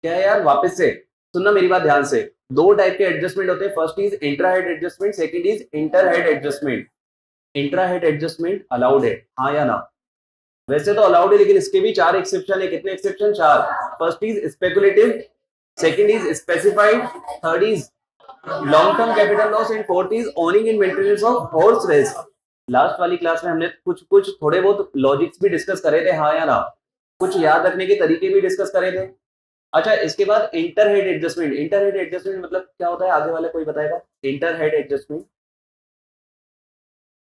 क्या है यार, वापस से सुनना मेरी बात ध्यान से। दो टाइप के एडजस्टमेंट होते हैं, first is intra head adjustment, second is inter head adjustment. Intra head adjustment allowed है, हाँ या ना? वैसे तो अलाउड है, लेकिन इसके भी चार एक्सेप्शन है। कितने एक्सेप्शन? चार। First is speculative, second is specified, third is long term capital loss and fourth is owning in maintenance of horse race. Last वाली क्लास में हमने कुछ कुछ थोड़े बहुत लॉजिक्स भी डिस्कस करे थे, हाँ या ना? कुछ याद रखने के तरीके भी डिस्कस करे थे। अच्छा, इसके बाद inter head adjustment. Inter head adjustment मतलब क्या होता है, आगे वाले कोई बताएगा? इंटर हेड एडजस्टमेंट,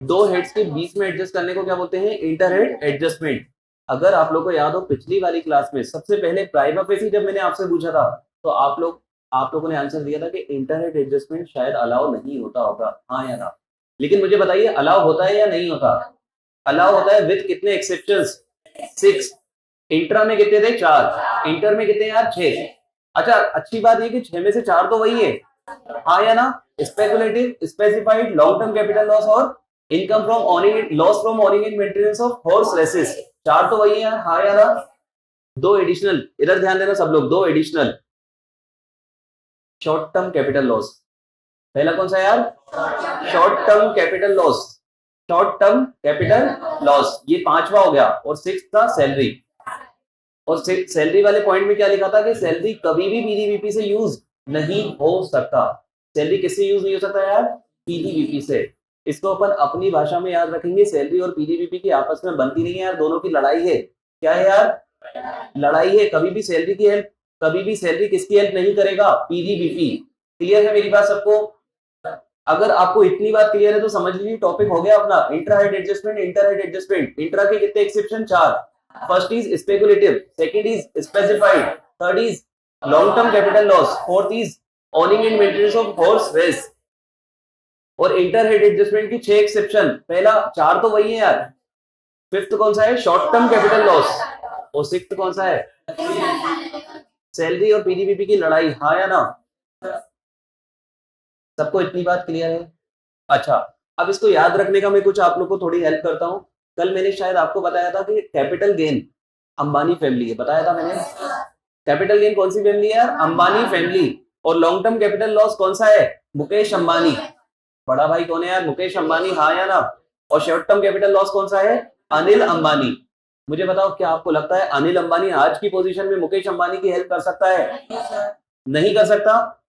दो हेड्स के बीच में एडजस्ट करने को क्या बोलते हैं? Inter head adjustment. अगर आप लोग को याद हो, पिछली वाली क्लास में सबसे पहले प्राइमा फेसी जब मैंने आपसे पूछा था, तो आप लोगों ने आंसर दिया था कि इंटर हेड एडजस्टमेंट शायद अलाउ नहीं होता होगा, हाँ या ना? लेकिन मुझे बताइए, अलाउ होता है या नहीं होता? अलाउ होता है विद कितने एक्सेप्शंस? 6। इंट्रा में कितने थे? 4। इंटर में कितने यार? 6। अच्छा, अच्छी बात ये कि 6 में से 4 तो वही है, हाँ या ना? Speculative, specified, long term capital loss और income from owning, loss from owning in maintenance of horse races. 4 तो वही है, हाँ या ना? दो एडिशनल, इधर ध्यान देना सब लोग, दो additional short term capital loss. पहला कौन सा यार? Short term capital loss, short term capital loss, ये 5वां हो गया। और 6 था सैलरी। और सैलरी वाले पॉइंट में क्या लिखा था कि सैलरी कभी भी पीडीबीपी से यूज नहीं हो सकता। सैलरी किससे यूज नहीं हो सकता यार? पीडीबीपी से। इसको अपन अपनी भाषा में याद रखेंगे, सैलरी और पीडीबीपी की आपस में बनती नहीं है यार, दोनों की लड़ाई है। क्या है यार? लड़ाई है। कभी भी सैलरी की हेल्प, कभी भी सैलरी किसकी हेल्प नहीं करेगा? पीडीबीपी। क्लियर है मेरी बात सबको? अगर आपको इतनी बात क्लियर है तो समझ लीजिए टॉपिक हो गया अपना intra head adjustment, inter head adjustment. Intra के कितने exception? 4। First is speculative, second is specified, third is long term capital loss, fourth is owning in maintenance of horse race. और इंटर हेड एडजस्टमेंट की 6 exception. पहला 4 तो वही है यार। Fifth कौन सा है? Short term capital loss. और सिक्स्थ कौन सा है? सैलरी और पीडीबीपी की लड़ाई, हाँ या ना? सबको इतनी बात क्लियर है? अच्छा, अब इसको याद रखने का मैं कुछ आप लोग को थोड़ी हेल्प करता हूं। कल मैंने शायद आपको बताया था कि कैपिटल गेन अंबानी फैमिली है, बताया था मैंने। कैपिटल गेन कौन सी फैमिली है यार? अंबानी फैमिली। और लॉन्ग टर्म कैपिटल लॉस कौन सा है? मुकेश अंबानी। बड़ा भाई कौन है यार? मुकेश अंबानी, हाँ या ना? और शॉर्ट टर्म कैपिटल लॉस कौन सा है? अनिल अंबानी। मुझे बताओ, क्या आपको लगता है अनिल अंबानी आज की पोजीशन में मुकेश अंबानी की हेल्प कर सकता है? नहीं कर सकता।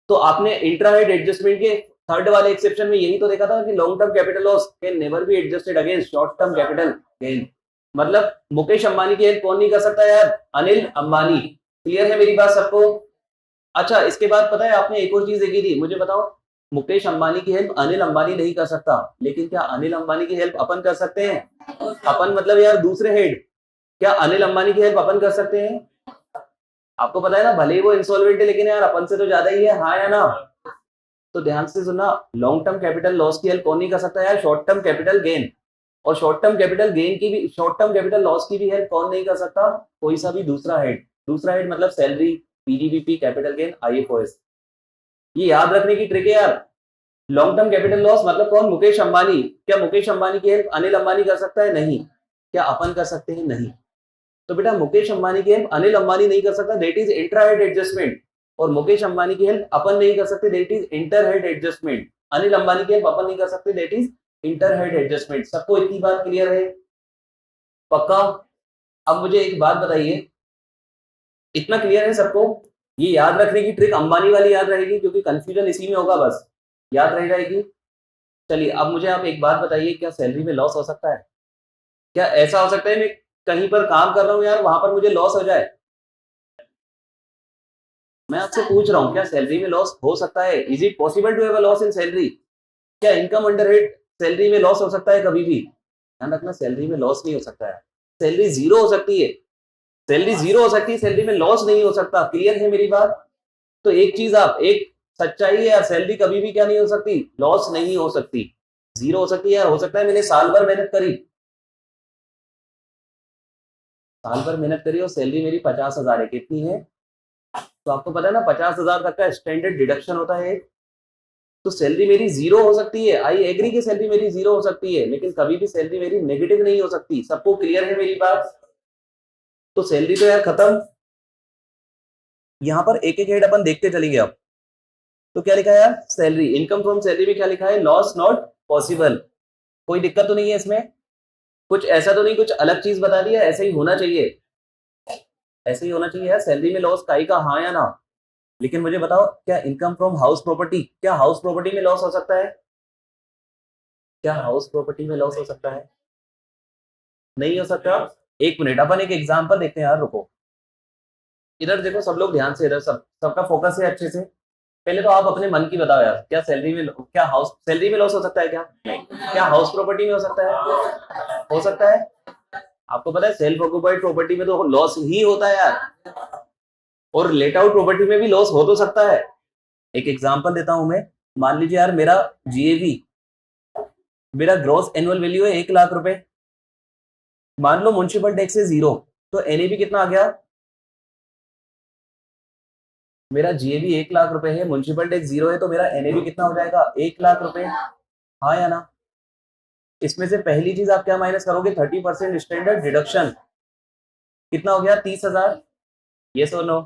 तो आपने इंट्रा हेड एडजस्टमेंट के थर्ड वाले एक्सेप्शन में यही तो देखा था कि long term capital loss can never be adjusted against short term capital gain. मतलब मुकेश अंबानी की हेल्प कौन नहीं कर सकता यार? अनिल अंबानी। क्लियर है मेरी बात सबको? अच्छा, इसके बाद पता है आपने एक और चीज देखी थी, मुझे बताओ। मुकेश अंबानी की हेल्प अनिल अंबानी नहीं कर सकता, लेकिन क्या अनिल अंबानी की हेल्प अपन कर सकते हैं? अपन मतलब यार दूसरे हेड, क्या अनिल अंबानी की हेल्प अपन कर सकते हैं? आपको पता है ना, भले ही वो इंसॉल्वेंट है, लेकिन यार अपन से तो ज्यादा ही है, हाँ या ना? तो ध्यान से सुनना, लॉन्ग टर्म कैपिटल लॉस की हेल्प कौन नहीं कर सकता यार? Short term capital gain. और शॉर्ट टर्म कैपिटल गेन की भी, शॉर्ट टर्म कैपिटल लॉस की भी हेल्प कौन नहीं कर सकता? कोई सा भी दूसरा हेड। दूसरा हेड मतलब सैलरी, पीडीबीपी, कैपिटल गेन, आईएफओएस। ये याद रखने की ट्रिक है यार। लॉन्ग टर्म कैपिटल लॉस मतलब कौन? मुकेश अंबानी। क्या मुकेश अंबानी की हेल्प अनिल अंबानी कर सकता है? नहीं। क्या अपन कर सकते हैं? नहीं। तो बेटा मुकेश अंबानी की हेल्प अनिल अंबानी नहीं कर सकता, that is intra head adjustment. और मुकेश अंबानी की हेल्प अपन नहीं कर सकते, that is inter head adjustment. Anil Ambani की हेल्प अपन नहीं कर सकते, that is inter head adjustment. सबको इतनी बात क्लियर है? पक्का? अब मुझे एक बात बताइए, इतना क्लियर है सबको? ये याद रखने की ट्रिक अंबानी वाली याद रहेगी, क्योंकि कंफ्यूजन इसी में होगा, बस याद रह जाएगी। चलिए, अब मुझे आप एक बात बताइए, क्या सैलरी में लॉस हो सकता है? क्या ऐसा हो सकता है मैं कहीं पर काम कर रहा हूं यार, वहां पर मुझे लॉस हो जाए? मैं आपसे पूछ रहा हूँ, क्या सैलरी में लॉस हो सकता है? Is it possible to have a loss in salary? क्या इनकम अंडर हेड सैलरी में लॉस हो सकता है कभी भी? ध्यान रखना, सैलरी में लॉस नहीं हो सकता है। सैलरी जीरो हो सकती है, सैलरी जीरो हो सकती है, सैलरी में लॉस नहीं हो सकता। क्लियर है मेरी बात? तो एक चीज, आप एक सच्चाई है यार, सैलरी कभी भी क्या नहीं हो सकती? लॉस नहीं हो सकती। जीरो हो सकती है यार, हो सकता है मैंने साल भर मेहनत करी, साल भर मेहनत करी और सैलरी मेरी 50,000 है। कितनी है? तो आपको पता है ना, 50,000 तक का स्टैंडर्ड डिडक्शन होता है। तो सैलरी मेरी जीरो हो सकती है, आई एग्री की सैलरी मेरी जीरो हो सकती है, लेकिन कभी भी सैलरी मेरी नेगेटिव नहीं हो सकती। सबको क्लियर है मेरी बात? तो सैलरी तो यार खत्म। यहां पर एक एक हेड अपन देखते चलेंगे। अब तो क्या लिखा है यार, सैलरी, इनकम फ्रॉम सैलरी में क्या लिखा है, लॉस नॉट पॉसिबल। कोई दिक्कत तो नहीं है इसमें, कुछ ऐसा तो नहीं, कुछ अलग चीज बता दिया, ऐसे ही होना चाहिए, ऐसे ही होना चाहिए यार। सैलरी में लॉस काई का, हाँ या ना। लेकिन मुझे बताओ, क्या इनकम फ्रॉम हाउस प्रॉपर्टी, क्या हाउस प्रॉपर्टी में लॉस हो सकता है? क्या हाउस प्रॉपर्टी में लॉस हो सकता है? नहीं हो सकता। एक मिनट, अपन एक एग्जांपल देखते हैं यार, रुको। इधर देखो सब लोग ध्यान से, इधर सबका फोकस है अच्छे से। पहले तो आप अपने मन की बताओ यार, क्या सैलरी में, क्या हाउस सैलरी में लॉस हो सकता है क्या? नहीं। क्या हाउस प्रॉपर्टी में हो सकता है? हो सकता है। आपको पता है सेल्फ ऑक्युपाइड प्रॉपर्टी में तो लॉस ही होता है यार, और लेट आउट प्रॉपर्टी में भी लॉस हो तो सकता है। एक एग्जांपल देता हूं मैं। मान लीजिए यार, मेरा जीएवी, मेरा ग्रॉस एनुअल वैल्यू है 1 लाख रुपए। मान लो म्युनिसिपल टैक्स है 0, तो एनएबी कितना आ गया? मेरा जीएवी 1 लाख रुपए है, म्युनिसिपल टैक्स 0 है, तो मेरा एनएबी कितना हो जाएगा? 1 लाख रुपए। हाँ या ना? इसमें से पहली चीज आप क्या माइनस करोगे? 30% स्टैंडर्ड डिडक्शन। कितना हो गया? 30,000। ये सो नो।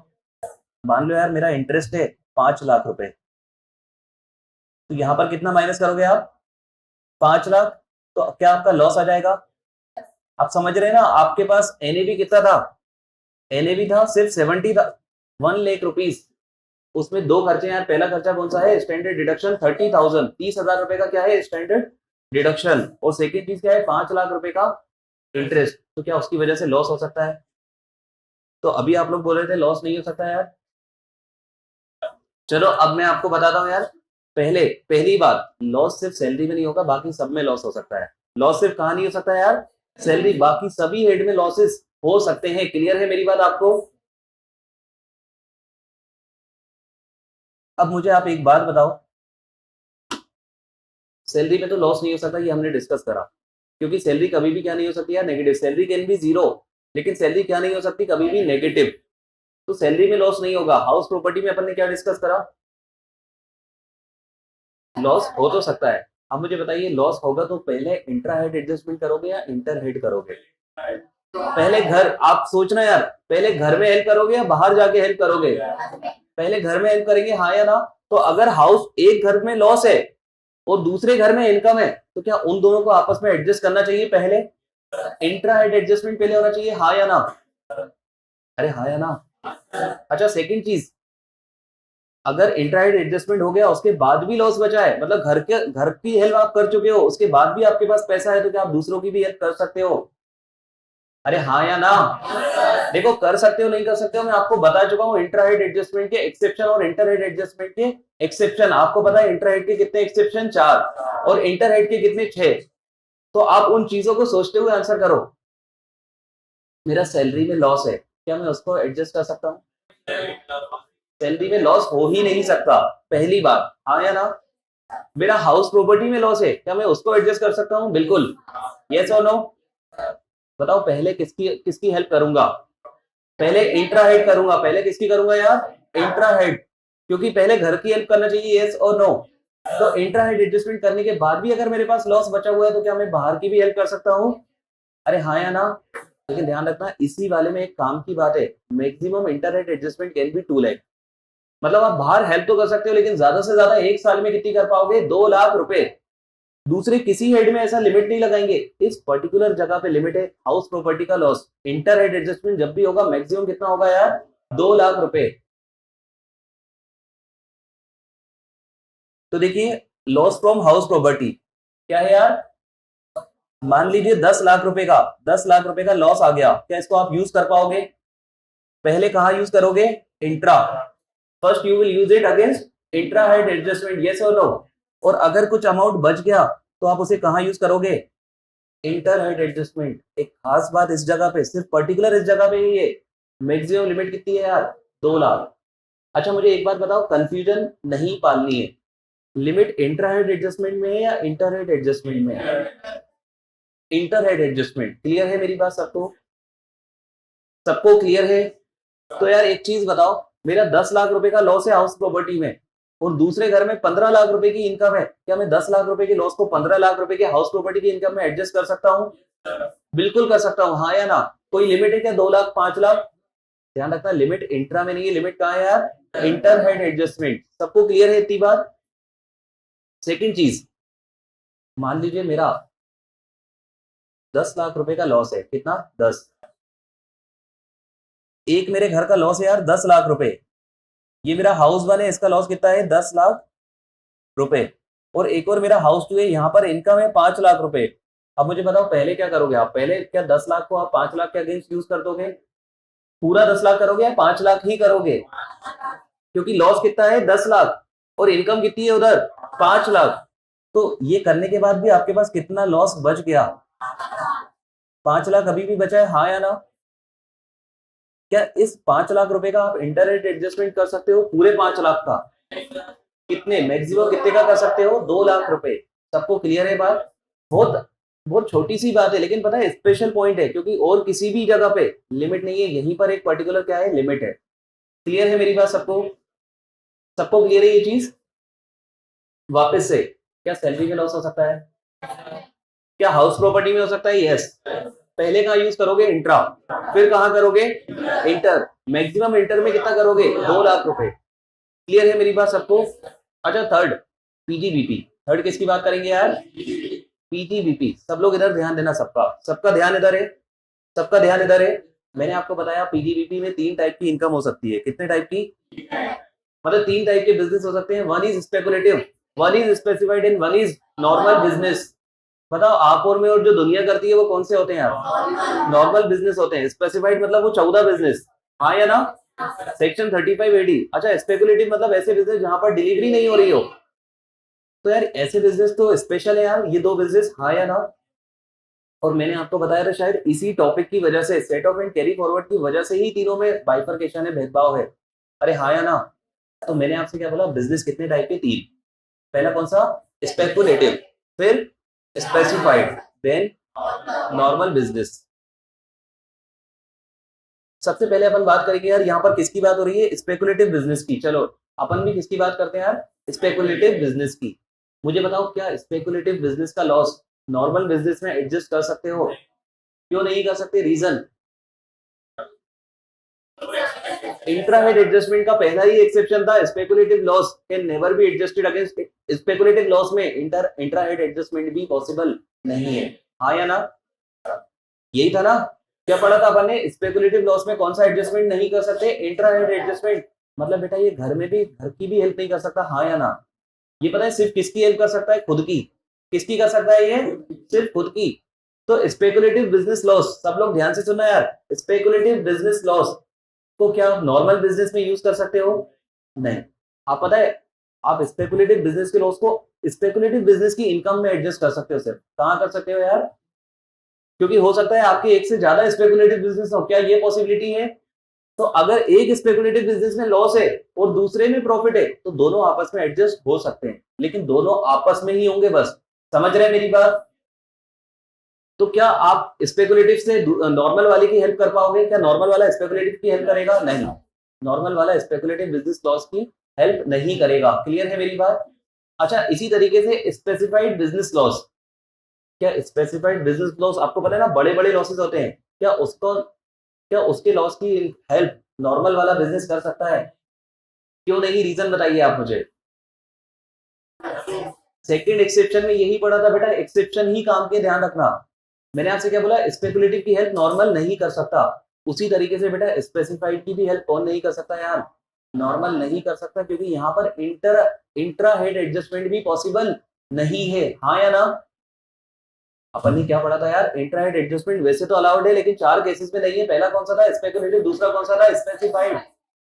मान लो यार, मेरा इंटरेस्ट है 5 लाख रुपए, तो यहां पर कितना माइनस करोगे आप? 5 लाख। तो क्या आपका लॉस आ जाएगा? आप समझ रहे हैं ना? आपके पास एनएबी कितना था? एनएबी था सिर्फ 70 था, 1 लाख रुपीज। उसमें दो खर्चे हैं यार। पहला खर्चा कौन सा है? स्टैंडर्ड डिडक्शन 30,000, 30,000 रुपए का क्या है? Standard deduction. और सेकेंड चीज क्या है? 5 लाख रुपए का इंटरेस्ट। तो क्या उसकी वजह से लॉस हो सकता है? तो अभी आप लोग बोल रहे थे लॉस नहीं हो सकता यार। चलो अब मैं आपको बताता हूँ यार। पहली बात, लॉस सिर्फ सैलरी में नहीं होगा, बाकी सब में लॉस हो सकता है। लॉस सिर्फ कहां नहीं हो सकता है यार? सैलरी, बाकी सभी हेड में लॉसेस हो सकते हैं। क्लियर है मेरी बात आपको? अब मुझे आप एक बात बताओ, सैलरी में तो लॉस नहीं हो सकता, ये हमने डिस्कस करा। क्योंकि सैलरी कभी भी क्या नहीं हो सकती है? नेगेटिव। सैलरी कैन बी 0, लेकिन सैलरी क्या नहीं हो सकती? कभी भी नेगेटिव। तो सैलरी में लॉस नहीं होगा। हाउस प्रॉपर्टी में अपन ने क्या डिस्कस करा? लॉस हो तो सकता है। अब मुझे बताइए, लॉस होगा तो पहले इंट्रा हेड एडजस्टमेंट करोगे या इंटर हेड करोगे? पहले घर, आप सोचना यार, पहले घर में हेल्प करोगे या बाहर जाके हेल्प करोगे? पहले घर में हेल्प करेंगे, हाँ या ना? तो अगर हाउस, एक घर में लॉस है और दूसरे घर में इनकम है, तो क्या उन दोनों को आपस में एडजस्ट करना चाहिए? पहले इंट्रा हेड एडजस्टमेंट पहले होना चाहिए, हाँ या ना? अरे हाँ या ना? अच्छा, सेकंड चीज, अगर इंट्रा हेड एडजस्टमेंट हो गया, उसके बाद भी लॉस बचा है, मतलब घर की हेल्प आप कर चुके हो, उसके बाद भी आपके पास पैसा है, तो क्या आप दूसरों की भी हेल्प कर सकते हो? अरे हाँ या ना? देखो, कर सकते हो नहीं कर सकते हो, मैं आपको बता चुका हूँ इंट्रा हेड एडजस्टमेंट के एक्सेप्शन और इंटर हेड एडजस्टमेंट के एक्सेप्शन। आपको पता है इंट्रा हेड के कितने एक्सेप्शन? 4, और इंटर हेड के कितने? 6। तो आप उन चीजों को सोचते हुए आंसर करो। मेरा सैलरी में लॉस है, क्या मैं उसको एडजस्ट कर सकता हूँ? सैलरी में लॉस हो ही नहीं सकता, पहली बात, हाँ या ना? मेरा हाउस प्रॉपर्टी में लॉस है, क्या मैं उसको एडजस्ट कर सकता हूँ? बिल्कुल। यस और नो? बताओ, पहले किसकी किसकी हेल्प करूंगा? पहले इंट्रा हेड करूंगा। पहले किसकी करूंगा यार? Intra head. क्योंकि पहले घर की हेल्प करना चाहिए। यस और नो? तो इंट्रा हेड एडजस्टमेंट करने के बाद भी अगर मेरे पास लॉस बचा हुआ है, तो क्या मैं बाहर की भी हेल्प कर सकता हूँ? अरे हाँ या ना? लेकिन ध्यान रखना, इसी वाले में एक काम की बात है, maximum inter head adjustment can be 2 lakh. मतलब आप बाहर हेल्प तो कर सकते हो, लेकिन ज्यादा से ज्यादा एक साल में कितनी कर पाओगे? 2 लाख रुपए। दूसरे किसी हेड में ऐसा लिमिट नहीं लगाएंगे, इस पर्टिकुलर जगह पे लिमिट है हाउस प्रॉपर्टी का लॉस। इंटर हेड एडजस्टमेंट जब भी होगा, मैक्सिमम कितना होगा यार? 2 लाख रुपए। तो देखिए, लॉस फ्रॉम हाउस प्रॉपर्टी क्या है यार? मान लीजिए 10 लाख रुपए का, 10 लाख रुपए का लॉस आ गया, क्या इसको आप यूज कर पाओगे? पहले कहां यूज करोगे? Intra. First you will use it against intra head adjustment. Yes और नो? और अगर कुछ अमाउंट बच गया, तो आप उसे कहां यूज करोगे? Inter head adjustment. एक खास बात इस जगह पे, सिर्फ पर्टिकुलर इस जगह पे ही है, मैक्सिमम लिमिट कितनी है यार? 2 लाख। अच्छा, मुझे एक बात बताओ, कंफ्यूजन नहीं पालनी है। लिमिट इंट्रा हेड एडजस्टमेंट में है या इंटर हेड एडजस्टमेंट में है? Inter head adjustment. क्लियर है मेरी बात सबको? सबको क्लियर है? तो यार एक चीज बताओ, मेरा 10 लाख रुपए का लॉस है हाउस प्रॉपर्टी में, और दूसरे घर में 15 लाख रुपए की इनकम है, क्या मैं 10 लाख रुपए के लॉस को 15 लाख रुपए के हाउस प्रॉपर्टी की इनकम में एडजस्ट कर सकता हूँ? बिल्कुल कर सकता हूँ, हाँ या ना? कोई लिमिट है क्या? 2 लाख, 5 लाख? ध्यान रखना, लिमिट इंट्रा में नहीं है, लिमिट कहाँ है यार, इंटर हेड एडजस्टमेंट। सबको क्लियर है इतनी बात? सेकंड चीज, मान लीजिए मेरा 10 लाख रुपए का लॉस है, कितना, 10। एक मेरे घर का लॉस है यार 10 लाख रुपए, ये मेरा हाउस वन है, इसका लॉस कितना है, 10 लाख रुपए। और एक और मेरा हाउस टू है, यहाँ पर इनकम है 5 लाख रुपए। अब मुझे बताओ पहले क्या करोगे आप, पहले क्या 10 लाख को आप 5 लाख के अगेंस्ट यूज कर दोगे, पूरा 10 लाख करोगे या 5 लाख ही करोगे? क्योंकि लॉस कितना है, 10 लाख, और इनकम कितनी है उधर, 5 लाख। तो ये करने के बाद भी आपके पास कितना लॉस बच गया, 5 लाख अभी भी बचा है, हाँ या ना? क्या इस 5 लाख रुपए का आप इंटरनेट एडजस्टमेंट कर सकते हो, पूरे 5 लाख का? कितने, मैक्सिमम कितने का कर सकते हो, 2 लाख रुपए। सबको क्लियर है बात? बहुत बहुत छोटी सी बात है, लेकिन पता है स्पेशल पॉइंट है, क्योंकि और किसी भी जगह पे लिमिट नहीं है, यहीं पर एक पर्टिकुलर क्या है, लिमिट है। क्लियर है मेरी बात सबको? सबको क्लियर है ये चीज? वापस से, क्या सैलरी में लॉस हो सकता है, क्या हाउस प्रॉपर्टी में हो सकता है, यस। पहले कहाँ यूज करोगे, इंट्रा, फिर कहाँ करोगे, इंटर। मैक्सिमम इंटर में कितना करोगे, 2 लाख रुपए। क्लियर है मेरी बात सबको? अच्छा थर्ड, पीजीबीपी। थर्ड किसकी बात करेंगे यार, पीजीबीपी। सब लोग इधर ध्यान देना, सबका सबका ध्यान इधर है, सबका ध्यान इधर है। मैंने आपको बताया पीजीबीपी में 3 टाइप की इनकम हो सकती है, कितने टाइप की, मतलब 3 टाइप के बिजनेस हो सकते हैं। One is speculative, one is specified and one is normal business. बताओ आप और मैं और जो दुनिया करती है वो कौन से होते हैं यार, नॉर्मल बिजनेस होते हैं। स्पेसिफाइड मतलब वो 14 बिजनेस, हाँ या ना, सेक्शन 35 एडी। अच्छा स्पेकुलेटिव मतलब ऐसे बिजनेस जहां पर डिलीवरी नहीं हो रही हो, तो यार ऐसे बिजनेस तो स्पेशल है यार, ये 2 बिजनेस, हाँ या ना? और मैंने आपको बताया था शायद इसी टॉपिक की वजह से, set off and carry forward की वजह से ही तीनों में बाइफरकेशन है, भेदभाव है। अरे हाँ या ना? तो मैंने आपसे क्या बोला, बिजनेस कितने टाइप के, 3। पहला कौन सा, स्पेकुलेटिव, फिर स्पेसिफाइड, देन नॉर्मल बिजनेस। सबसे पहले अपन बात करेंगे यार, यहाँ पर किसकी बात हो रही है, स्पेकुलेटिव बिजनेस की। चलो अपन भी किसकी बात करते हैं यार, स्पेकुलेटिव बिजनेस की। मुझे बताओ क्या स्पेकुलेटिव बिजनेस का लॉस नॉर्मल बिजनेस में एडजस्ट कर सकते हो, क्यों नहीं कर सकते, रीजन, इंट्राहेड एडजस्टमेंट का पहला ही एक्सेप्शन था, speculative loss can never be adjusted against. Speculative loss में इंट्राहेड एडजस्टमेंट भी पॉसिबल नहीं है, हाँ या ना? यही था ना, क्या पढ़ा था अपन ने, स्पेकुलेटिव लॉस में कौन सा एडजस्टमेंट नहीं कर सकते, इंट्राहेड एडजस्टमेंट। मतलब बेटा ये घर में भी, घर की भी हेल्प नहीं कर सकता, हाँ या ना? ये पता है सिर्फ किसकी हेल्प कर सकता है, खुद की। किसकी कर सकता है ये, सिर्फ खुद की। तो स्पेकुलेटिव बिजनेस लॉस, सब लोग ध्यान से सुनना यार, स्पेकुलेटिव बिजनेस लॉस को क्या आप नॉर्मल बिजनेस में यूज कर सकते हो, नहीं। आप पता है आप स्पेकुलेटिव बिजनेस के लॉस को स्पेकुलेटिव बिजनेस की इनकम में एडजस्ट कर सकते हो, सिर्फ कहां कर सकते हो यार, क्योंकि हो सकता है आपके एक से ज्यादा स्पेकुलेटिव बिजनेस हो, क्या ये पॉसिबिलिटी है? तो अगर एक स्पेकुलेटिव बिजनेस में लॉस है और दूसरे में प्रॉफिट है, तो दोनों आपस में एडजस्ट हो सकते हैं, लेकिन दोनों आपस में ही होंगे बस। समझ रहे हैं मेरी बात? तो क्या आप स्पेकुलेटिव से नॉर्मल वाले की हेल्प कर पाओगे, क्या नॉर्मल वाला स्पेकुलेटिव की हेल्प करेगा, नहीं। नॉर्मल वाला स्पेकुलेटिव बिजनेस लॉस की हेल्प नहीं करेगा। क्लियर है मेरी बात? अच्छा इसी तरीके से स्पेसिफाइड बिजनेस लॉस, क्या स्पेसिफाइड बिजनेस लॉस, आपको पता है ना बड़े बड़े लॉसेस होते हैं, क्या उसको, क्या उसके लॉस की हेल्प नॉर्मल वाला बिजनेस कर सकता है, क्यों नहीं, रीजन बताइए आप मुझे। सेकंड एक्सेप्शन में यही पड़ा था बेटा, एक्सेप्शन ही काम के, ध्यान रखना। मैंने आपसे क्या बोला, स्पेकुलेटिव की हेल्प नॉर्मल नहीं कर सकता, उसी तरीके से बेटा स्पेसिफाइड की भी हेल्प कौन नहीं कर सकता यार, नॉर्मल नहीं कर सकता, क्योंकि यहाँ पर इंट्रा हेड एडजस्टमेंट भी पॉसिबल नहीं है, हाँ या ना? अपन ने क्या पढ़ा था यार, इंट्रा हेड एडजस्टमेंट वैसे तो अलाउड है, लेकिन 4 केसेस में नहीं है। पहला कौन सा था, स्पेकुलेटिव, दूसरा कौन सा था, स्पेसिफाइड।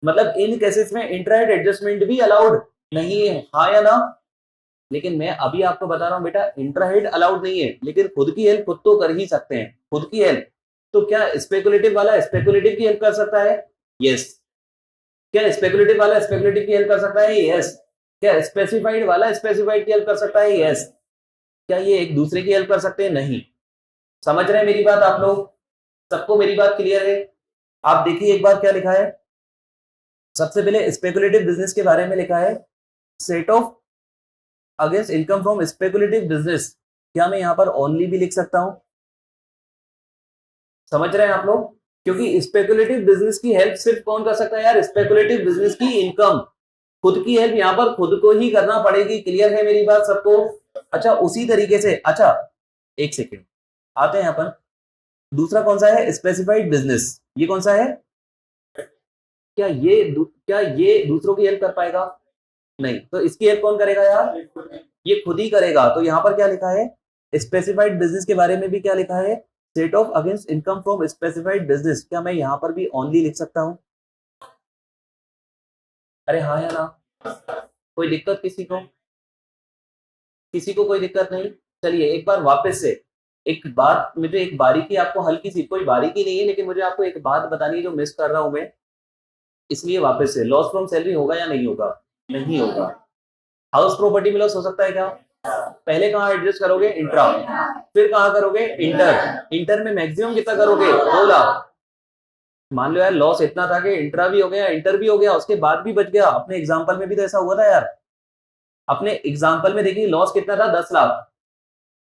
मतलब इन केसेस में इंट्रा हेड एडजस्टमेंट भी अलाउड नहीं है, हाँ या ना? लेकिन मैं अभी आपको बता रहा हूं बेटा, इंट्राहेड अलाउड नहीं है, लेकिन खुद की हेल्प खुद तो कर ही सकते हैं, खुद की हेल्प। तो क्या स्पेकुलेटिव वाला स्पेकुलेटिव की हेल्प कर सकता है, यस। क्या स्पेकुलेटिव वाला स्पेकुलेटिव की हेल्प कर सकता है, यस। क्या स्पेसिफाइड वाला स्पेसिफाइड की हेल्प कर सकता है, यस। क्या ये एक दूसरे की हेल्प कर सकते हैं, नहीं। समझ रहे हैं मेरी बात आप लोग, सबको मेरी बात क्लियर है? आप देखिए एक बार क्या लिखा है, सबसे पहले स्पेकुलेटिव बिजनेस के बारे में लिखा है, set of against income from speculative business. क्या मैं यहाँ पर ओनली भी लिख सकता हूं, समझ रहे हैं आप लोग? क्योंकि स्पेकुलेटिव बिजनेस की हेल्प सिर्फ कौन कर सकता है यार? स्पेकुलेटिव बिजनेस की इनकम, खुद की हेल्प यहाँ पर खुद को ही करना पड़ेगी। क्लियर है मेरी बात सबको? अच्छा उसी तरीके से, अच्छा एक सेकेंड आते हैं अपन, दूसरा कौन सा है? Specified business. ये कौन सा है? क्या ये दूसरों की हेल्प कर पाएगा? नहीं। तो इसकी हेल्प कौन करेगा यार? ये खुद ही करेगा। तो यहाँ पर क्या लिखा है? स्पेसिफाइड बिजनेस के बारे में भी क्या लिखा है? Set of against income from specified business. क्या मैं यहाँ पर भी ओनली लिख सकता हूँ? अरे हाँ या ना? कोई दिक्कत किसी को? किसी को कोई दिक्कत नहीं? चलिए एक बार वापस से एक बात, मुझे एक बारीकी आपको हल्की सी, कोई बारीकी नहीं है लेकिन मुझे आपको एक बात बतानी है जो मिस कर रहा हूं मैं, इसलिए वापस से, लॉस फ्रॉम सैलरी होगा या नहीं होगा? नहीं होगा। हाउस प्रॉपर्टी में लॉस हो सकता है क्या? पहले कहाँ एडजस्ट करोगे? इंट्रा। फिर कहाँ करोगे? इंटर। इंटर में मैक्सिमम कितना करोगे? 2 लाख। मान लो यार लॉस इतना था कि इंट्रा भी हो गया, इंटर भी हो गया, उसके बाद भी बच गया। अपने एग्जाम्पल में भी तो ऐसा हुआ था यार। अपने एग्जाम्पल में देखिए लॉस कितना था? 10 लाख,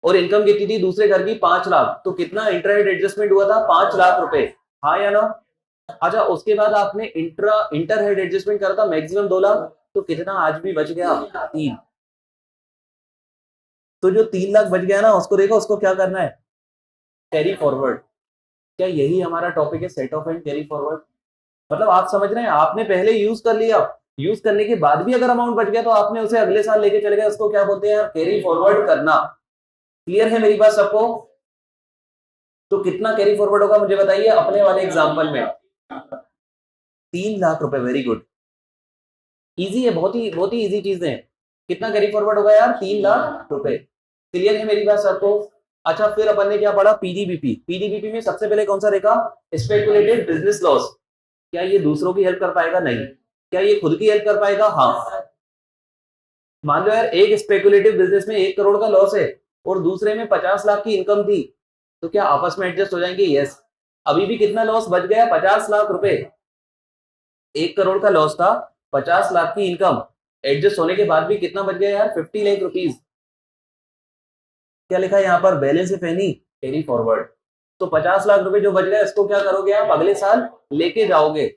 और इनकम कितनी थी दूसरे घर की? 5 लाख। तो कितना इंटरहेड एडजस्टमेंट हुआ था? 5 लाख रुपए। हाँ या ना? अच्छा उसके बाद आपने इंटर हेड एडजस्टमेंट करा था मैक्सिमम 2 लाख, तो कितना आज भी बच गया? 3। तो जो 3 लाख बच गया ना, उसको देखो, उसको क्या करना है? Carry forward. क्या यही हमारा टॉपिक है? Set off and carry forward. मतलब आप समझ रहे हैं, आपने पहले यूज कर लिया, यूज करने के बाद भी अगर अमाउंट बच गया तो आपने उसे अगले साल लेके चले गए, उसको क्या बोलते हैं यार? कैरी फॉरवर्ड करना। क्लियर है मेरी बात सबको? तो कितना कैरी फॉरवर्ड होगा मुझे बताइए अपने वाले एग्जाम्पल में? 3 लाख रुपए। वेरी गुड, इजी है, बहुत ही इजी चीज है। कितना कैरी फॉरवर्ड होगा यार? 3 लाख रुपए। क्लियर है मेरी बात सबको? अच्छा फिर अपन ने क्या पढ़ा? पीडीबीपी। पीडीबीपी में सबसे पहले कौन सा देखा? Speculated business loss. क्या ये दूसरों की हेल्प कर पाएगा? नहीं। क्या ये खुद की हेल्प कर पाएगा? हाँ। मान लो यार एक स्पेकुलेटिव बिजनेस में 1 करोड़ का लॉस है और दूसरे में 50 लाख की इनकम थी, तो क्या आपस में एडजस्ट हो जाएंगे? यस। अभी भी कितना लॉस बच गया? 50 लाख रुपए। 1 करोड़ का लॉस था, 50 लाख की इनकम, एडजस्ट होने के बाद भी कितना बच गया यार? 50 लाख रुपीज। क्या लिखा है यहाँ पर? Balance if any carry forward. तो 50 लाख रुपए जो बच गए इसको क्या करोगे आप? अगले साल लेके जाओगे।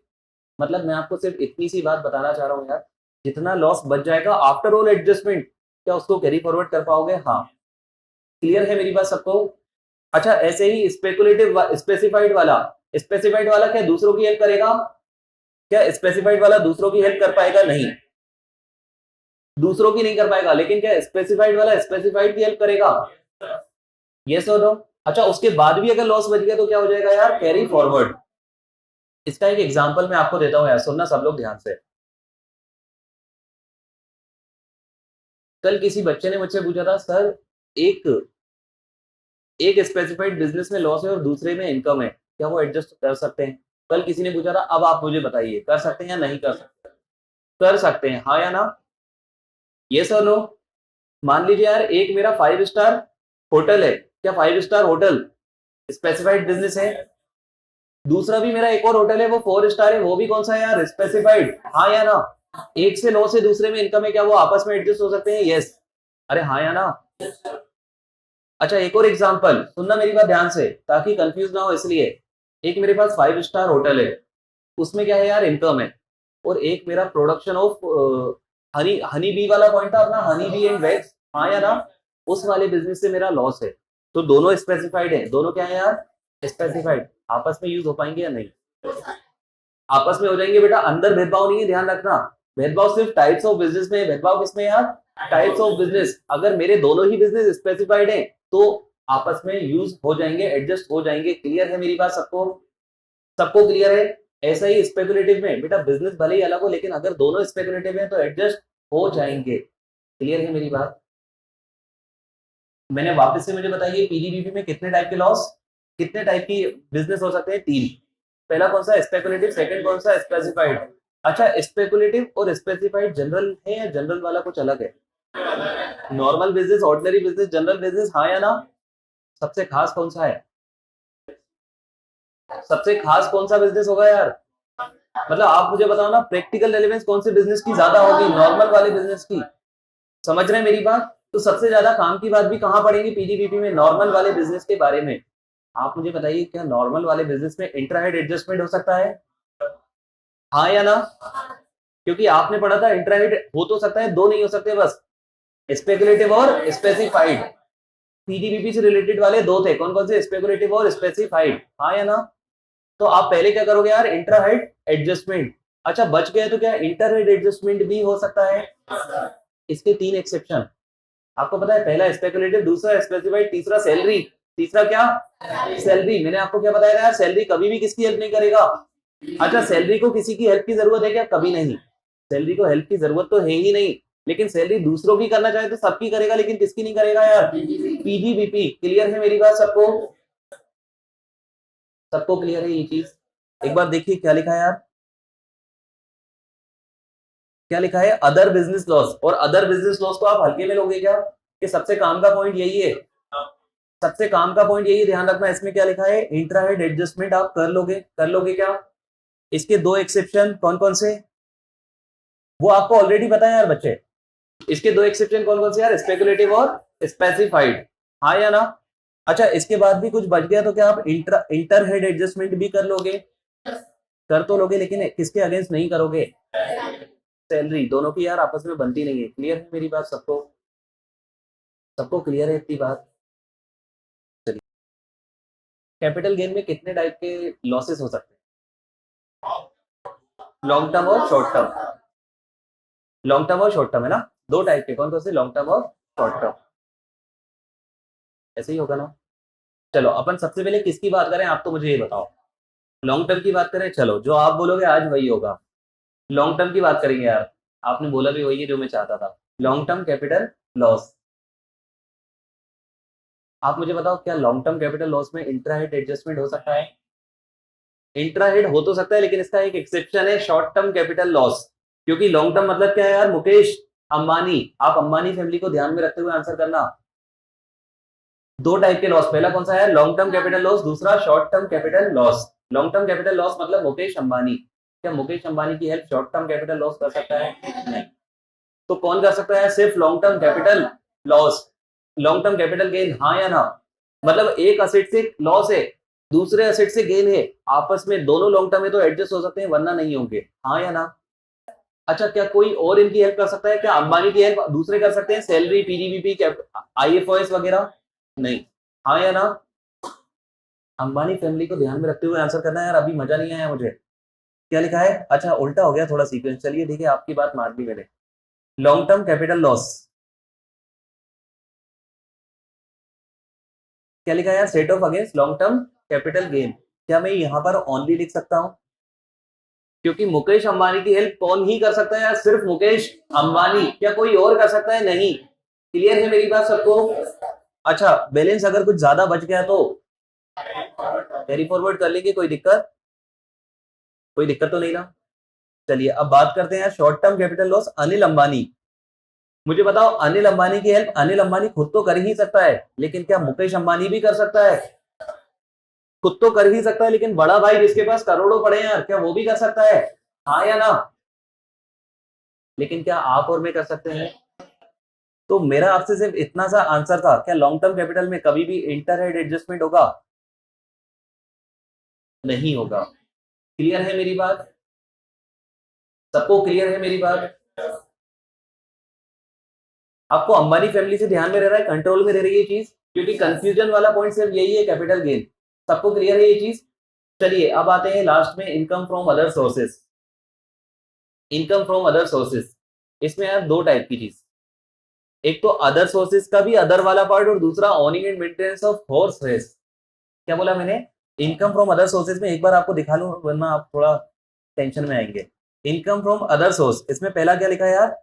मतलब मैं आपको सिर्फ इतनी सी बात बताना चाह रहा हूँ यार, जितना लॉस बच जाएगा आफ्टर ऑल एडजस्टमेंट, क्या उसको कैरी फॉरवर्ड कर पाओगे? हाँ। क्लियर है मेरी बात सबको? अच्छा ऐसे ही स्पेकुलेटिव स्पेसिफाइड वाला क्या दूसरों की हेल्प करेगा? क्या स्पेसिफाइड वाला दूसरों की हेल्प कर पाएगा? नहीं, दूसरों की नहीं कर पाएगा। लेकिन क्या स्पेसिफाइड वाला स्पेसिफाइड की हेल्प करेगा? यस और नो? अच्छा उसके बाद भी अगर लॉस बच गया तो क्या हो जाएगा यार? Carry forward. इसका एक एग्जांपल मैं आपको देता हूं यार, सुनना सब लोग ध्यान से। कल किसी बच्चे ने मुझसे पूछा था, सर एक एक स्पेसिफाइड बिजनेस में लॉस है और दूसरे में इनकम है, क्या वो एडजस्ट कर सकते हैं? कल किसी ने पूछा था, अब आप मुझे बताइए कर सकते हैं या नहीं कर सकते? कर सकते हैं, हाँ या ना? यस और नो? मान लीजिए यार एक मेरा 5 स्टार होटल है, क्या 5 स्टार होटल स्पेसिफाइड बिजनेस है? दूसरा भी मेरा एक और होटल है वो 4 स्टार है, वो भी कौन सा है यार? स्पेसिफाइड, हाँ या ना? एक से लॉस है दूसरे में इनकम है, क्या वो आपस में एडजस्ट हो सकते हैं? यस। अरे हाँ या ना? अच्छा एक और एग्जांपल सुनना मेरी बात ध्यान से ताकि कंफ्यूज ना हो, इसलिए एक मेरे पास 5 स्टार होटल है, उसमें क्या है यार? इनकम है। और एक मेरा production of honey honey bee वाला पॉइंट था अपना, हनी बी एंड वैक्स, हाँ या ना? उस वाले बिजनेस से मेरा लॉस है। तो दोनों स्पेसिफाइड है, दोनों क्या है यार? स्पेसिफाइड। आपस में यूज हो पाएंगे या नहीं? आपस में हो जाएंगे बेटा, अंदर भेदभाव नहीं है, ध्यान रखना। भेदभाव सिर्फ टाइप्स ऑफ बिजनेस में है। भेदभाव किसमें यार? Types of business. अगर मेरे दोनों ही बिजनेस स्पेसिफाइड है तो आपस में यूज हो जाएंगे, एडजस्ट हो जाएंगे। क्लियर है मेरी बात सबको? सबको क्लियर है? ऐसा ही स्पेकुलेटिव में बेटा, बिजनेस भले ही अलग हो लेकिन अगर दोनों स्पेकुलेटिव है तो एडजस्ट हो जाएंगे। क्लियर है मेरी बात? मैंने वापस से, मुझे बताइए पीडीबीपी में कितने टाइप के लॉस, कितने टाइप की बिजनेस हो सकते हैं? 3। पहला कौन सा? स्पेकुलेटिव। सेकंड कौन सा? स्पेसिफाइड। अच्छा स्पेकुलेटिव और स्पेसिफाइड जनरल है या जनरल वाला कुछ अलग है? Normal business, ordinary business, general business, हाँ या ना? सबसे खास कौन सा है? सबसे खास कौन सा बिजनेस होगा यार? मतलब आप मुझे बताओ ना, प्रैक्टिकल रेलेवेंस कौन से बिजनेस की ज्यादा होगी? नॉर्मल वाले बिजनेस की। समझ रहे हैं मेरी बात? तो सबसे ज्यादा काम की बात भी कहां पड़ेगी? पीडीपीपी में, नॉर्मल वाले बिजनेस के बारे में। आप मुझे बताइए क्या नॉर्मल वाले बिजनेस में इंट्रा हेड एडजस्टमेंट हो सकता है? हाँ या ना? क्योंकि आपने पढ़ा था इंट्रा हेड हो तो सकता है, दो नहीं हो सकते बस, स्पेकुलेटिव और स्पेसिफाइड। पीजीबीपी से रिलेटेड वाले दो थे, कौन कौन से? स्पेकुलेटिव और स्पेसिफाइड। हाँ या ना? तो आप पहले क्या करोगे यार? Intra head adjustment. अच्छा बच गए तो क्या इंटर हेड एडजस्टमेंट भी हो सकता है? इसके तीन एक्सेप्शन आपको पता है, पहला स्पेकुलेटिव, दूसरा स्पेसिफाइड, तीसरा सैलरी। तीसरा क्या? सैलरी। मैंने आपको क्या बताया था यार? सैलरी कभी भी किसकी हेल्प नहीं करेगा। अच्छा सैलरी को किसी की हेल्प की जरूरत है क्या? कभी नहीं। सैलरी को हेल्प की जरूरत तो है ही नहीं, लेकिन सैलरी दूसरों की करना चाहे तो सबकी करेगा, लेकिन किसकी नहीं करेगा यार? पीजीबीपी। क्लियर है मेरी बात सबको? सबको क्लियर है ये चीज? एक बार देखिए क्या लिखा है यार, क्या लिखा है? Other business loss. और अदर बिजनेस लॉस को आप हल्के में लोगे क्या? कि सबसे काम का पॉइंट यही है, सबसे काम का पॉइंट यही ध्यान रखना। इसमें क्या लिखा है? इंट्रा हेड एडजस्टमेंट आप कर लोगे, कर लोगे क्या? इसके दो एक्सेप्शन कौन कौन से, वो आपको ऑलरेडी पता है यार बच्चे। इसके दो एक्सेप्शन कौन कौन से यार? स्पेकुलेटिव और स्पेसिफाइड। हाँ या ना? अच्छा इसके बाद भी कुछ बच गया तो क्या आप इंटर हेड एडजस्टमेंट भी कर लोगे? कर तो लोगे, लेकिन किसके अगेंस्ट नहीं करोगे? सैलरी। दोनों की यार आपस में बनती नहीं है। क्लियर है मेरी बात सबको? सबको क्लियर है इतनी बात? चलिए, कैपिटल गेन में कितने टाइप के लॉसेस हो सकते हैं? लॉन्ग टर्म और शॉर्ट टर्म। लॉन्ग टर्म और शॉर्ट टर्म है ना, दो टाइप के। कौन कौन से? लॉन्ग टर्म और शॉर्ट टर्म। ऐसे ही होगा ना? चलो अपन सबसे पहले किसकी बात करें, आप तो मुझे ये बताओ। लॉन्ग टर्म की बात करें, चलो जो आप बोलोगे आज वही होगा। लॉन्ग टर्म की बात करेंगे यार, आपने बोला भी वही है जो मैं चाहता था। Long term capital loss. आप मुझे बताओ क्या लॉन्ग टर्म कैपिटल लॉस में इंट्रा हेड एडजस्टमेंट हो सकता है? इंट्रा हेड हो तो सकता है, लेकिन इसका एक एक्सेप्शन है, शॉर्ट टर्म कैपिटल लॉस। क्योंकि लॉन्ग टर्म मतलब क्या है यार? मुकेश अंबानी, आप अंबानी फैमिली को ध्यान में रखते हुए आंसर करना। दो टाइप के लॉस, पहला कौन सा है? लॉन्ग टर्म कैपिटल लॉस, दूसरा short term capital loss. Long term capital loss मतलब मुकेश अंबानी। क्या मुकेश अंबानी की help short term capital loss कर सकता है? नहीं। तो कौन कर सकता है? सिर्फ long term capital loss. Long term capital gain, हाँ या ना? मतलब एक असेट से लॉस है, दूसरे असेट से गेन है, आपस में दोनों लॉन्ग टर्म में तो एडजस्ट हो सकते हैं, वरना नहीं होंगे। हाँ या ना? अच्छा क्या कोई और इनकी हेल्प कर सकता है? क्या अंबानी की हेल्प दूसरे कर सकते हैं? सैलरी, पीजीबीपी, आईएफओएस वगैरह? नहीं। हाँ या ना? अंबानी फैमिली को ध्यान में रखते हुए आंसर करना है यार, अभी मजा नहीं आया मुझे। क्या लिखा है? अच्छा उल्टा हो गया थोड़ा सीक्वेंस। चलिए ठीक है, आपकी बात मान ली मैंने। लॉन्ग टर्म कैपिटल लॉस, क्या लिखा है यार? Set of against long term capital gain. क्या मैं यहाँ पर ओनली लिख सकता हूँ? क्योंकि मुकेश अंबानी की हेल्प कौन ही कर सकता है यार? सिर्फ मुकेश अंबानी। क्या कोई और कर सकता है? नहीं। क्लियर है मेरी बात सबको? अच्छा बैलेंस अगर कुछ ज्यादा बच गया तो कैरी फॉरवर्ड कर लेंगे, कोई दिक्कत? कोई दिक्कत तो नहीं ना? चलिए अब बात करते हैं short term capital loss. Anil Ambani, मुझे बताओ अनिल अंबानी की हेल्प अनिल अंबानी खुद तो कर ही सकता है, लेकिन क्या मुकेश अंबानी भी कर सकता है? खुद तो कर ही सकता है, लेकिन बड़ा भाई जिसके पास करोड़ों पड़े हैं यार, क्या वो भी कर सकता है? हाँ या ना? लेकिन क्या आप और मैं कर सकते हैं? तो मेरा आपसे सिर्फ इतना सा आंसर था, क्या लॉन्ग टर्म कैपिटल में कभी भी इंटर हेड एडजस्टमेंट होगा? नहीं होगा। क्लियर है मेरी बात? सबको क्लियर है मेरी बात? आपको अंबानी फैमिली से ध्यान में रह रहा है, कंट्रोल में रह रही है ये चीज, क्योंकि कंफ्यूजन वाला पॉइंट सिर्फ यही है, कैपिटल गेन। सबको क्लियर है ये चीज? चलिए अब आते हैं लास्ट में, income from other sources. Income from other sources, इसमें यार दो टाइप की चीज, एक तो अदर सोर्सेस का भी अदर वाला पार्ट, और दूसरा owning and maintenance of horse race. क्या बोला मैंने? इनकम फ्रॉम अदर सोर्सेज में एक बार आपको दिखा लूं, वरना आप थोड़ा टेंशन में आएंगे। इनकम फ्रॉम अदर सोर्स, इसमें पहला क्या लिखा है यार?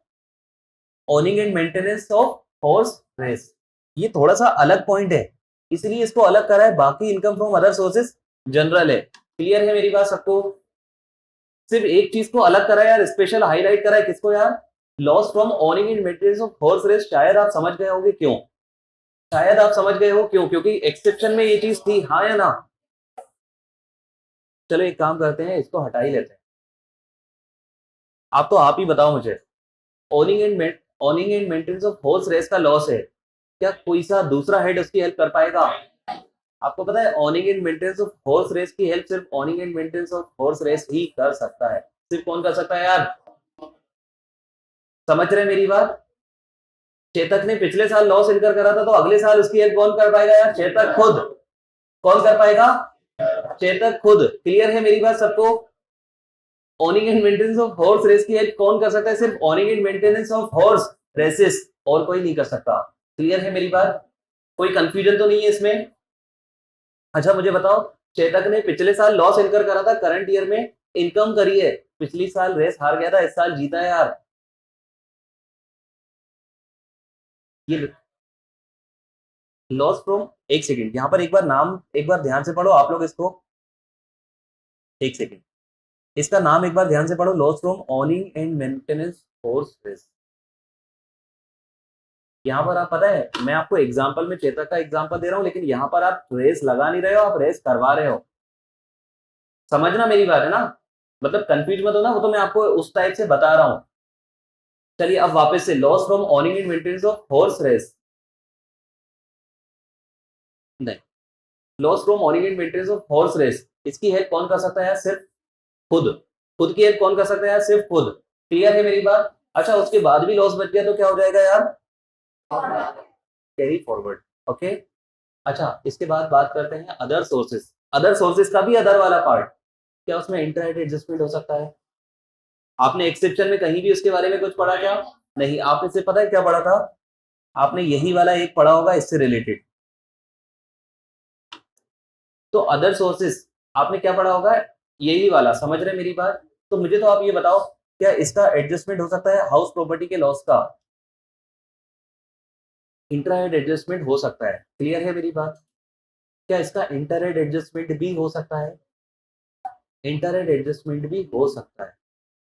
Owning and maintenance of horse race. ये थोड़ा सा अलग पॉइंट है, इसलिए इसको अलग करा है, बाकी income from other sources general है। क्लियर है मेरी बात सबको? सिर्फ एक चीज को अलग करा है यार, स्पेशल हाईलाइट करा है, किसको यार? Loss from owning and maintenance of horse race. शायद आप समझ गए होंगे क्यों, शायद आप समझ गए हो क्यों, क्योंकि एक्सेप्शन में ये चीज थी। हाँ या ना? चलो एक काम करते हैं, इसको हटा ही लेते हैं। आप ही बताओ मुझे, owning and maintenance of horse race का लॉस है, क्या कोई सा दूसरा हेड उसकी हेल्प कर पाएगा? आपको पता है owning and maintenance of horse race की हेल्प सिर्फ owning and maintenance of horse race ही कर सकता है। सिर्फ कौन कर सकता है यार? समझ रहे हैं मेरी बात? चेतक ने पिछले साल लॉस इनकर करा था, तो अगले साल उसकी हेल्प कौन कर पाएगा यार? चेतक खुद। कौन कर पाएगा? चेतक खुद। क्लियर है मेरी बात सबको? Owning and maintenance of horse race की हेल्प कौन कर सकता है? सिर्फ owning and maintenance of horse races, और कोई नहीं कर सकता। क्लियर है मेरी बात? कोई कंफ्यूजन तो नहीं है इसमें? अच्छा मुझे बताओ, चेतक ने पिछले साल लॉस इनकर करा था, करंट ईयर में इनकम करी है। पिछली साल रेस हार गया था, इस साल जीता है यार। ये लॉस फ्रॉम, एक सेकंड यहां पर एक बार नाम एक बार ध्यान से पढ़ो आप लोग इसको। एक सेकंड, इसका नाम एक बार ध्यान से पढ़ो, loss from owning and maintenance horse race. यहाँ पर आप पता है, मैं आपको एग्जांपल में चेतक का एग्जांपल दे रहा हूं, लेकिन यहाँ पर आप रेस लगा नहीं रहे हो, आप रेस करवा रहे हो। समझना मेरी बात है ना? मतलब कंफ्यूज मत हो ना, वो तो मैं आपको उस टाइप से बता रहा हूं। चलिए अब वापस से, loss from owning and maintenance of horse race, नहीं, loss from owning and maintenance of horse race, इसकी हेल्प कौन कर सकता है? सिर्फ खुद। खुद की हेल्प कौन कर सकता है? सिर्फ खुद। क्लियर है मेरी बात? अच्छा उसके बाद भी लॉस बच गया तो क्या हो जाएगा यार? Carry forward. ओके। अच्छा इसके बाद बात करते हैं अदर सोर्सेस। अदर सोर्सेस का भी अदर वाला पार्ट, क्या उसमें इंटरनेट एडजस्टमेंट हो सकता है? आपने एक्सेप्शन में कहीं भी उसके बारे में कुछ पढ़ा क्या? नहीं। आपने से पता है क्या पढ़ा था? आपने यही वाला एक पढ़ा होगा इससे रिलेटेड। तो अदर सोर्सेस आपने क्या पढ़ा होगा? यही वाला। समझ रहे मेरी बात? तो मुझे तो आप ये बताओ, क्या इसका एडजस्टमेंट हो सकता है हाउस प्रॉपर्टी के लॉस का? इंट्राहेड एडजस्टमेंट हो सकता है। क्लियर है मेरी बात? क्या इसका इंटरहेड एडजस्टमेंट भी हो सकता है? इंटरहेड एडजस्टमेंट भी हो सकता है।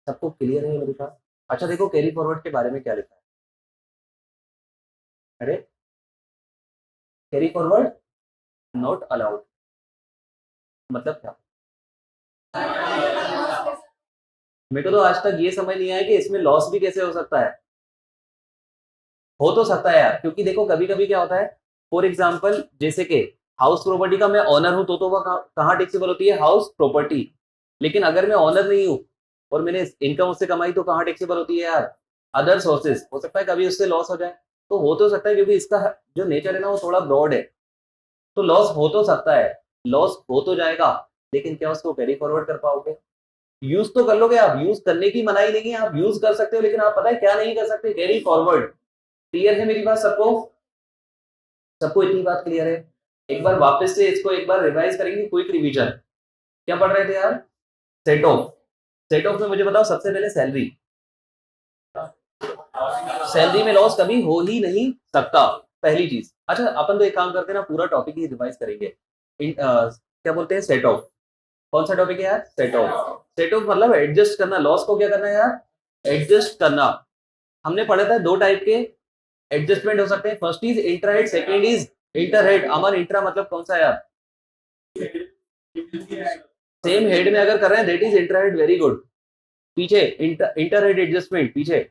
सबको क्लियर है मेरी बात? अच्छा देखो कैरी फॉरवर्ड के बारे में क्या लिखा है। अरे कैरी फॉरवर्ड नॉट अलाउड, मतलब क्या? मेरे को तो आज तक ये समझ नहीं आया कि इसमें लॉस भी कैसे हो सकता है। हो तो सकता है यार, क्योंकि देखो कभी कभी क्या होता है, फॉर एग्जाम्पल जैसे कि हाउस प्रॉपर्टी का मैं ऑनर हूं, तो वह कहाँ टैक्सेबल होती है? House property. लेकिन अगर मैं ऑनर नहीं हूं और मैंने इनकम उससे कमाई, तो कहाँ टैक्सेबल होती है यार? Other sources. हो सकता है कभी उससे लॉस हो जाए, तो हो तो सकता है, क्योंकि इसका जो नेचर है ना वो थोड़ा ब्रॉड है, तो लॉस हो तो सकता है। लॉस हो तो जाएगा, लेकिन क्या उसको कैरी फॉरवर्ड कर पाओगे? यूज तो कर लोगे आप, यूज करने की मनाही नहीं है, आप यूज कर सकते हो, लेकिन आप पता है क्या नहीं कर सकते? Carry forward. क्लियर है मेरी बात सबको? सबको इतनी बात क्लियर है? एक बार वापस से इसको एक बार रिवाइज करेंगे, क्विक रिवीजन। क्या पढ़ रहे थे यार? Set of. सेट ऑफ में मुझे बताओ सबसे पहले सैलरी। सैलरी में लॉस कभी हो ही नहीं सकता, पहली चीज। अच्छा अपन तो एक काम करते हैं ना, पूरा टॉपिक ही रिवाइज करेंगे। क्या बोलते हैं? Set of. कौन सा टॉपिक है यार? Set of. सेट ऑफ मतलब एडजस्ट करना, लॉस को क्या करना है यार? एडजस्ट करना। हमने पढ़ा था दो टाइप के एडजस्टमेंट हो सकते हैं, first is intra head, second is inter head. Aman intra मतलब कौन सा यार? सेम हेड में अगर कर रहे हैं दैट इज इंट्राहेड, वेरी गुड। पीछे इंटरहेड एडजस्टमेंट, पीछे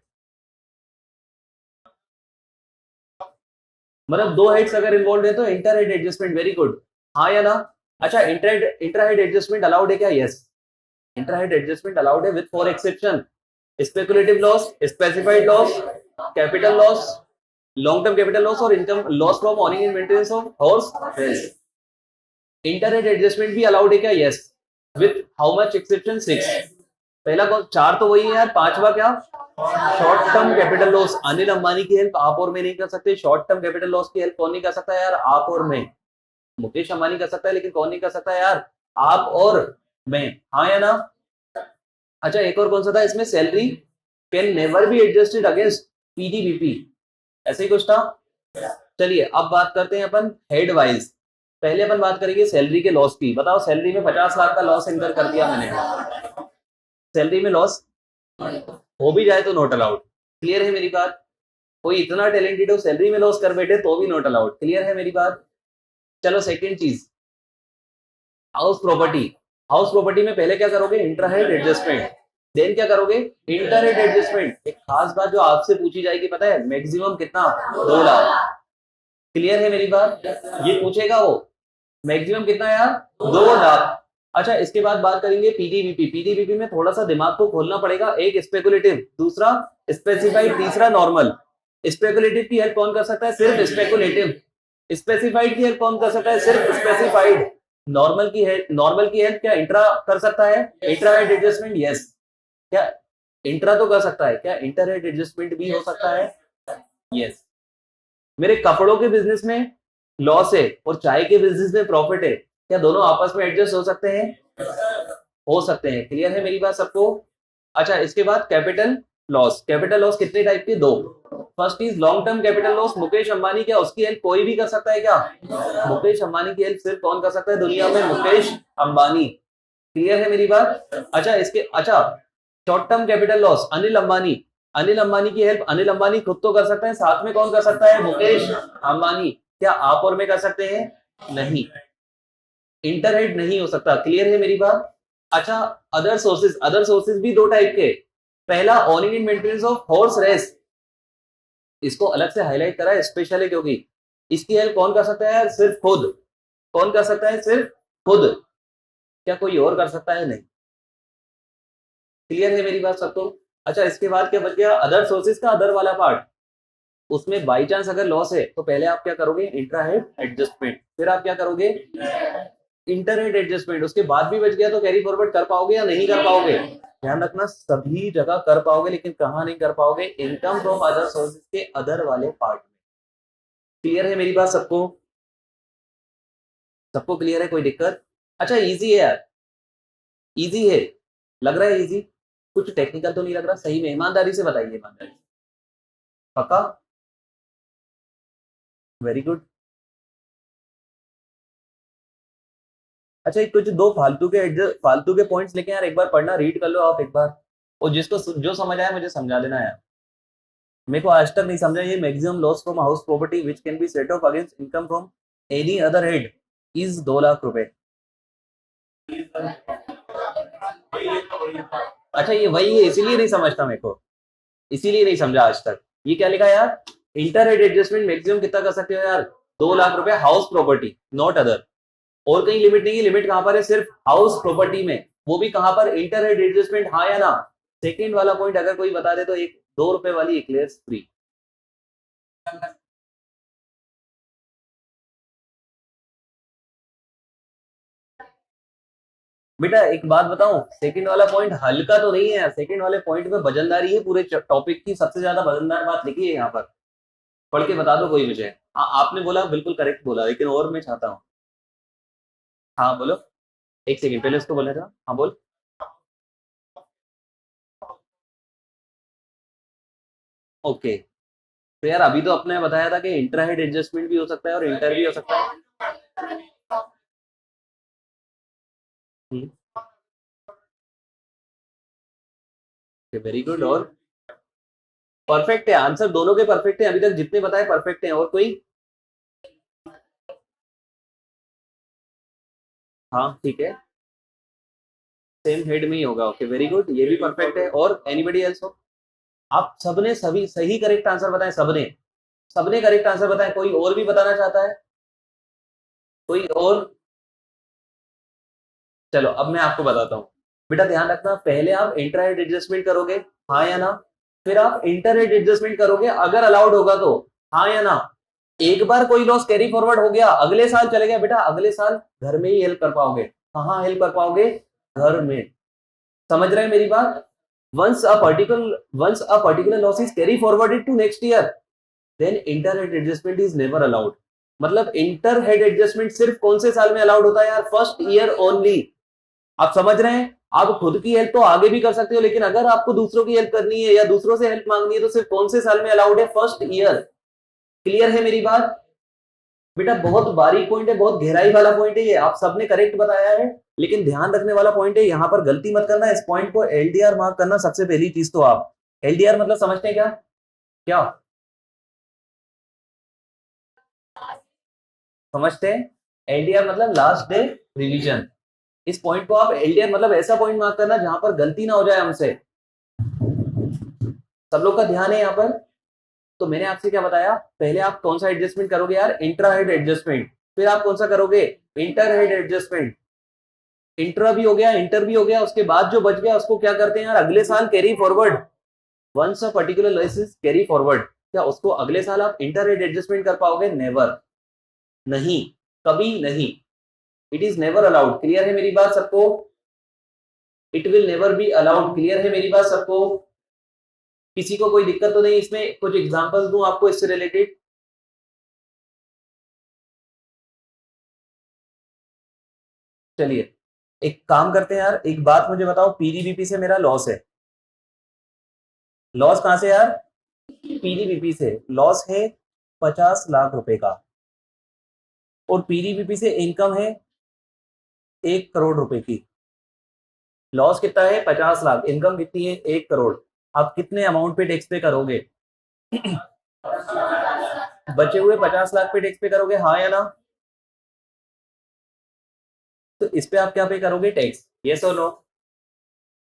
मतलब दो हेड्स अगर इन्वॉल्व है तो इंटरहेड एडजस्टमेंट, वेरी गुड। हाँ या ना? अच्छा इंटरहेड एडजस्टमेंट अलाउड है क्या? यस, इंटरहेड एडजस्टमेंट अलाउड है with four exception: speculative loss, specified loss, capital loss, long term capital loss, और income loss from owning and maintenance of horse race. Inter head adjustment भी allowed है क्या? Yes, with how much exception? 6। पहला कौन? 4 तो वही है यार, पांचवा क्या? Short term capital loss. Anil Ambani की हेल्प आप और मैं नहीं कर सकते, शॉर्ट टर्म कैपिटल लॉस की हेल्प कौन नहीं कर सकता यार? आप और मैं। मुकेश अंबानी कर सकता है, लेकिन कौन नहीं कर सकता यार? आप और मैं। हाँ या ना? अच्छा एक और कौन सा था इसमें? Salary can never be adjusted against PDBP, ऐसे ही कुछ था। चलिए अब बात करते हैं अपन हेड वाइज। पहले अपन बात करेंगे सैलरी के लॉस की। बताओ सैलरी में 50 लाख का लॉस इनकर कर दिया मैंने, सैलरी में लॉस हो भी जाए तो नॉट अलाउड। क्लियर है मेरी बात? कोई इतना टैलेंटेड हो सैलरी में लॉस कर बैठे तो भी नॉट अलाउड। क्लियर है मेरी बात? चलो सेकंड चीज, हाउस प्रॉपर्टी। हाउस प्रॉपर्टी में पहले क्या करोगे? इंटरहेड एडजस्टमेंट। देन क्या करोगे? इंटरहेड एडजस्टमेंट। एक खास बात जो आपसे पूछी जाएगी पता है, मैक्सिमम कितना? 2 लाख। क्लियर है मेरी बात? ये पूछेगा वो मैक्सिमम कितना यार 2 लाख। अच्छा इसके बाद बात करेंगे पीडीबीपी। पीडीबीपी में थोड़ा सा दिमाग को खोलना पड़ेगा, एक स्पेकुलेटिव, दूसरा स्पेसिफाइड, तीसरा नॉर्मल। स्पेकुलेटिव की हेल्प कौन कर सकता है? सिर्फ स्पेकुलेटिव। स्पेसिफाइड की हेल्प कौन कर सकता है? सिर्फ स्पेसिफाइड। नॉर्मल की हेल्प क्या इंट्रा कर सकता है? Intra head adjustment, yes. क्या इंट्रा तो कर सकता है, क्या इंटर हेड एडजस्टमेंट भी हो सकता है? यस। मेरे कपड़ों के बिजनेस में लॉस है और चाय के बिजनेस में प्रॉफिट है, क्या दोनों आपस में एडजस्ट हो सकते हैं? हो सकते हैं। क्लियर है मेरी बात सबको? अच्छा इसके बाद कैपिटल लॉस। कैपिटल लॉस कितने टाइप के? 2। First is long term capital loss. Mukesh Ambani, क्या उसकी हेल्प कोई भी कर सकता है क्या? मुकेश अंबानी की हेल्प सिर्फ कौन कर सकता है दुनिया में? मुकेश अंबानी। क्लियर है मेरी बात? अच्छा short term capital loss, Anil Ambani. Anil Ambani की हेल्प अनिल अंबानी खुद तो कर सकते हैं, साथ में कौन कर सकता है? मुकेश अंबानी। क्या आप और मैं कर सकते हैं? नहीं, इंटरहेड नहीं हो सकता। क्लियर है मेरी बात? अच्छा अदर सोर्सेज। अदर सोर्सेज भी 2 टाइप के। पहला owning and maintenance of horse race, इसको अलग से हाईलाइट करा है स्पेशली, क्योंकि इसकी हेल्प कौन कर सकता है? सिर्फ खुद। कौन कर सकता है? सिर्फ खुद। क्या कोई और कर सकता है? नहीं। क्लियर है मेरी बात सबको? अच्छा इसके बाद क्या बच गया? अदर सोर्सेज का अदर वाला पार्ट। उसमें बाई चांस अगर लॉस है तो पहले आप क्या करोगे? Intra head adjustment. फिर आप क्या करोगे? Inter head adjustment. उसके बाद भी बच गया तो कैरी फॉरवर्ड कर पाओगे या नहीं कर पाओगे? ध्यान रखना सभी जगह कर पाओगे, लेकिन कहां नहीं कर पाओगे? इनकम फ्रॉम अदर सोर्सेज के अदर वाले पार्ट में। क्लियर है मेरी बात सबको? सबको क्लियर है? कोई दिक्कत? अच्छा इजी है यार, इजी है। लग रहा है इजी? कुछ टेक्निकल तो नहीं लग रहा? सही में ईमानदारी से बताइए, ईमानदारी से। पक्का? Very good. अच्छा एक कुछ 2 फालतू के पॉइंट्स लेके यार एक बार पढ़ना, रीड कर लो आप एक बार, और जिसको जो समझ आया मुझे समझा देना यार। मेरे को आज तक नहीं समझा ये maximum loss from house property which can be set of against income from any other head is 2 lakh रुपए। अच्छा ये वही है, इसीलिए नहीं समझता मेरे को, इसीलिए नहीं समझा आज तक। ये क्या लिखा यार? इंटर हेड एडजस्टमेंट मैक्सिमम कितना कर सकते हो यार? 2 लाख रुपए हाउस प्रॉपर्टी, नॉट अदर। और कहीं लिमिट नहीं है। लिमिट कहां पर है? सिर्फ हाउस प्रॉपर्टी में, वो भी कहां पर? इंटर हेड एडजस्टमेंट, हाँ या ना? सेकंड वाला पॉइंट अगर कोई बता दे तो एक 2 रुपए वाली एक्लेयर्स फ्री। बेटा एक बात बताऊं, सेकंड वाला पॉइंट हल्का तो नहीं है यार। सेकंड वाले पॉइंट में वजनदारी है, पूरे टॉपिक की सबसे ज्यादा वजनदार बात लिखी है यहाँ पर। पढ़ के बता दो कोई मुझे। हाँ आपने बोला बिल्कुल करेक्ट बोला, लेकिन और मैं चाहता हूँ। हाँ बोलो। एक सेकंड पहले उसको बोला था। हाँ बोल। ओके तो यार अभी तो अपने बताया था कि इंट्रा हेड एडजस्टमेंट भी हो सकता है और इंटर भी हो सकता है। Very good. और परफेक्ट है, आंसर दोनों के परफेक्ट है, अभी तक जितने बताए परफेक्ट है। और कोई? हाँ ठीक है, सेम हेड में ही होगा। ओके वेरी गुड, ये भी परफेक्ट है। और एनीबडी एल्स हो? आप सबने सभी सही करेक्ट आंसर बताए, सबने सबने करेक्ट आंसर बताए। कोई और भी बताना चाहता है? कोई और? चलो अब मैं आपको बताता हूँ। बेटा ध्यान रखना, पहले आप इंटर हेड एडजस्टमेंट करोगे, हाँ या ना? फिर आप इंटर हेड एडजस्टमेंट करोगे अगर अलाउड होगा तो, हाँ या ना? एक बार कोई लॉस कैरी फॉरवर्ड हो गया, अगले साल चले गया, बेटा अगले साल घर में ही हेल्प कर पाओगे। कहाँ हेल्प कर पाओगे? घर में। समझ रहे हैं मेरी बात? Once a particular loss is carry forwarded to next year, then inter head adjustment is never allowed. मतलब इंटर हेड एडजस्टमेंट सिर्फ कौन से साल में अलाउड होता है यार? First year only. आप समझ रहे हैं? आप खुद की हेल्प तो आगे भी कर सकते हो, लेकिन अगर आपको दूसरों की हेल्प करनी है या दूसरों से हेल्प मांगनी है तो सिर्फ कौन से साल में अलाउड है? First year. क्लियर है मेरी बात? बेटा बहुत बारीक पॉइंट है, बहुत गहराई वाला पॉइंट है ये। आप सबने करेक्ट बताया है, लेकिन ध्यान रखने वाला पॉइंट है, यहां पर गलती मत करना। इस पॉइंट को एलडीआर मार्क करना सबसे पहली चीज। तो आप एलडीआर मतलब समझते हैं क्या? क्या समझते हैं? एलडीआर मतलब लास्ट डे रिवीजन। इस पॉइंट को आप एलडीआर मतलब ऐसा पॉइंट मार्क करना जहां पर गलती ना हो जाए हमसे। सब लोग का ध्यान है यहाँ पर? तो मैंने आपसे क्या बताया? पहले आप कौन सा एडजस्टमेंट करोगे यार? Intra head adjustment. फिर आप कौन सा करोगे, इंटर हेड एडजस्टमेंट। इंट्रा भी हो गया, इंटर भी हो गया, उसके बाद जो बच गया उसको क्या करते हैं यार, अगले साल carry forward. Once a particular loss is carry forward, क्या उसको अगले साल आप इंटर हेड एडजस्टमेंट कर पाओगे, नेवर, नहीं, कभी नहीं, it is never allowed. Clear है मेरी बात सबको, it will never be allowed. Clear है मेरी बात सबको, किसी को कोई दिक्कत तो नहीं इसमें, कुछ एग्जांपल्स दूं आपको इससे रिलेटेड। चलिए एक काम करते हैं यार, एक बात मुझे बताओ, पीडीबीपी से मेरा लॉस है, लॉस कहां से यार, पीडीबीपी से लॉस है 50 लाख रुपए का, और पीडीबीपी से इनकम है 1 करोड़ रुपए की। लॉस कितना है, 50 लाख, इनकम कितनी है, 1 करोड़। आप कितने अमाउंट पे टैक्स पे करोगे, बचे हुए 50 लाख पे टैक्स पे करोगे, हाँ या ना। तो इस पे आप क्या पे करोगे, टैक्स, यस और नो।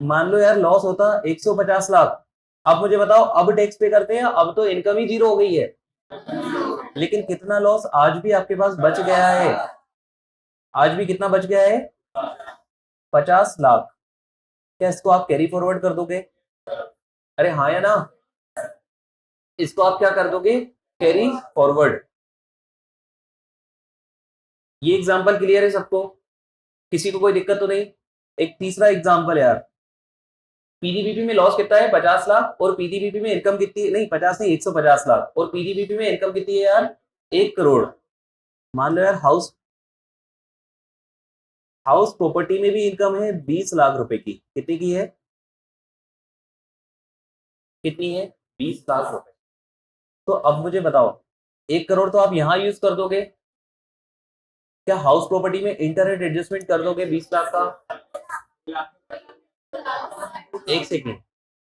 मान लो यार लॉस होता 150 लाख, अब मुझे बताओ अब टैक्स पे करते हैं, अब तो इनकम ही जीरो हो गई है, लेकिन कितना लॉस आज भी आपके पास बच गया है, आज भी कितना बच गया है, 50 लाख। क्या इसको आप कैरी फॉरवर्ड कर दोगे, अरे हाँ या ना, इसको आप क्या कर दोगे, कैरी फॉरवर्ड। ये एग्जांपल क्लियर है सबको, किसी को कोई दिक्कत तो नहीं। एक तीसरा एग्जांपल यार, पीडीबीपी में लॉस कितना है, 50 लाख, और पीडीबीपी में इनकम कितनी, नहीं 50 नहीं, 150 लाख, और पीडीबीपी में इनकम कितनी है यार, 1 करोड़। मान लो यार हाउस हाउस प्रॉपर्टी में भी इनकम है 20 लाख रुपए की, कितनी की है, कितनी है, 20 लाख रुपए। तो अब मुझे बताओ, 1 करोड़ तो आप यहां यूज कर दोगे, क्या हाउस प्रॉपर्टी में इंटरनेट एडजस्टमेंट कर दोगे 20 लाख का, एक सेकेंड,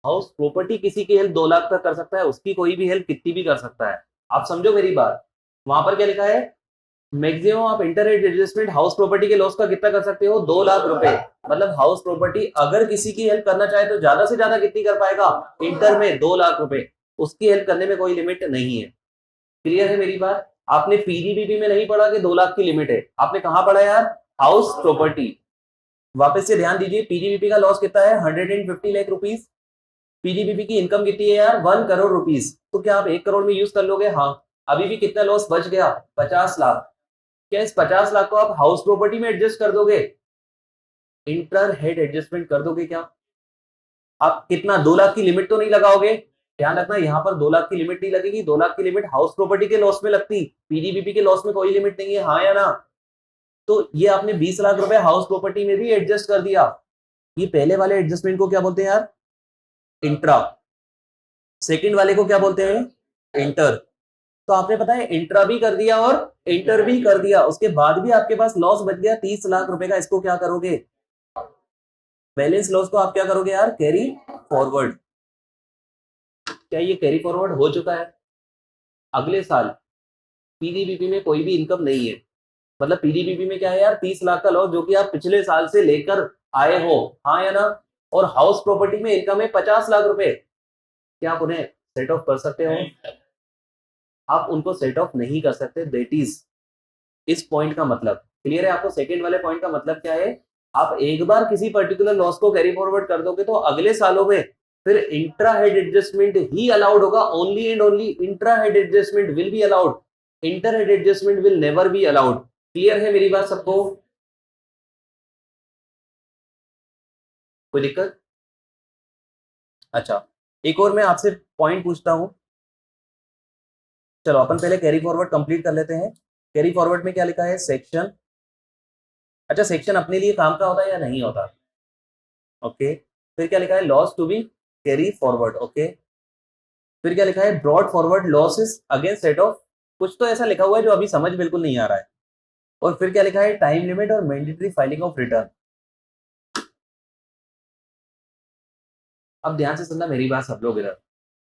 हाउस प्रॉपर्टी किसी की हेल्प 2 लाख तक कर सकता है, उसकी कोई भी हेल्प कितनी भी कर सकता है, आप समझो मेरी बात। वहां पर क्या लिखा है, मैक्सिमम आप इंटरनेट एडजस्टमेंट हाउस प्रॉपर्टी के लॉस का कितना कर सकते हो, 2 लाख रुपए। मतलब हाउस प्रॉपर्टी अगर किसी की हेल्प करना चाहे तो ज्यादा से ज्यादा कितनी कर पाएगा, इंटर में 2 लाख रुपए, उसकी हेल्प करने में कोई लिमिट नहीं है। क्लियर है मेरी बात, आपने पीडीबीपी में नहीं पढ़ा कि 2 लाख की लिमिट है, आपने कहां पढ़ा यार, हाउस प्रॉपर्टी। वापस से ध्यान दीजिए, पीडीबीपी का लॉस कितना है, 150 लाख रुपीज, पीडीबीपी की इनकम कितनी है यार, 1 करोड़ रुपीज। तो क्या आप 1 करोड़ में यूज कर लोगे, हाँ। अभी भी कितना लॉस बच गया, 50 लाख। क्या इस 50 लाख को आप हाउस प्रॉपर्टी में एडजस्ट कर दोगे, इंटर हेड एडजस्टमेंट कर दोगे क्या, आप कितना 2 लाख की लिमिट तो नहीं लगाओगे, ध्यान रखना यहाँ पर 2 लाख की लिमिट नहीं लगेगी, 2 लाख की लिमिट हाउस प्रॉपर्टी के लॉस में लगती, पीडीबीपी के लॉस में कोई लिमिट नहीं है, हाँ या ना। तो ये आपने 20 लाख रुपए हाउस प्रॉपर्टी में भी एडजस्ट कर दिया। ये पहले वाले एडजस्टमेंट को क्या बोलते हैं यार, इंट्रा, सेकंड वाले को क्या बोलते हैं, इंटर। तो आपने पता है इंट्रा भी कर दिया और इंटर भी कर दिया, उसके बाद भी आपके पास लॉस बच गया 30 लाख रुपए का, इसको क्या करोगे, बैलेंस लॉस को आप क्या करोगे यार, कैरी फॉरवर्ड। क्या ये कैरी फॉरवर्ड हो चुका है, अगले साल पीडीबीपी में कोई भी इनकम नहीं है, मतलब पीडीबीपी में क्या है यार, 30 लाख का लॉस जो कि आप पिछले साल से लेकर आए हो, हाँ या ना। और हाउस प्रॉपर्टी में इनकम है 50 लाख रुपए, क्या आप उन्हें सेट ऑफ कर सकते हो, आप उनको सेट ऑफ नहीं कर सकते, दैट इज इस पॉइंट का मतलब। क्लियर है आपको, सेकंड वाले पॉइंट का मतलब क्या है, आप एक बार किसी पर्टिकुलर लॉस को कैरी फॉरवर्ड कर दोगे तो अगले सालों में फिर इंट्रा हेड एडजस्टमेंट ही अलाउड होगा, only and only intra head adjustment will be allowed, inter head adjustment will never be allowed. Clear है मेरी बात सबको, कोई दिक्कत। अच्छा, एक और मैं आपसे पॉइंट पूछता हूं, चलो अपन पहले कैरी फॉरवर्ड कंप्लीट कर लेते हैं। कैरी फॉरवर्ड में क्या लिखा है, सेक्शन, अच्छा सेक्शन अपने लिए काम का होता है या नहीं होता, ओके। फिर क्या लिखा है, loss to be carry forward, okay. फिर क्या लिखा है, brought forward losses against set off, कुछ तो ऐसा लिखा हुआ है जो अभी समझ बिल्कुल नहीं आ रहा है। और फिर क्या लिखा है, टाइम लिमिट और मैंडेटरी फाइलिंग ऑफ रिटर्न। अब ध्यान से सुनना मेरी बात सब लोग इधर,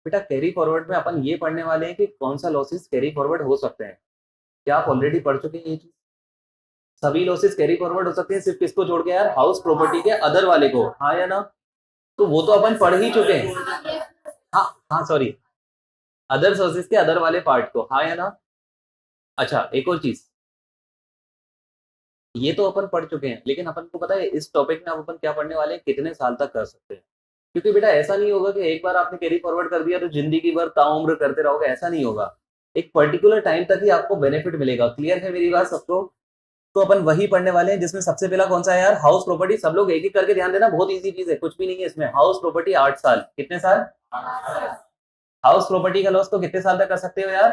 बेटा कैरी फॉरवर्ड में अपन ये पढ़ने वाले हैं कि कौन सा लॉसेस कैरी फॉरवर्ड हो सकते हैं। क्या आप ऑलरेडी पढ़ चुके हैं ये चीज, सभी लॉसेस कैरी फॉरवर्ड हो सकते हैं, सिर्फ किसको छोड़ के यार, हाउस प्रॉपर्टी के अदर वाले को, हाँ या ना। तो वो तो अपन पढ़ ही चुके हैं, हाँ हाँ सॉरी, अदर सोर्सेज के अदर वाले पार्ट को, हाँ या ना। अच्छा एक और चीज, ये तो अपन पढ़ चुके हैं, लेकिन अपन को पता है इस टॉपिक में अब अपन क्या पढ़ने वाले हैं, कितने साल तक कर सकते हैं। क्योंकि बेटा ऐसा नहीं होगा कि एक बार आपने कैरी फॉरवर्ड कर दिया तो जिंदगी भर ताउम्र करते रहोगे, ऐसा नहीं होगा। एक पर्टिकुलर टाइम तक ही आपको बेनिफिट मिलेगा। क्लियर है मेरी बात सबको? तो अपन वही पढ़ने वाले हैं जिसमें सबसे पहला कौन सा है यार, हाउस प्रॉपर्टी। सब लोग एक एक करके ध्यान देना, बहुत इजी चीज है, कुछ भी नहीं है इसमें। हाउस प्रॉपर्टी 8 साल। कितने साल? हाउस प्रॉपर्टी का लॉस तो कितने साल तक कर सकते हो यार?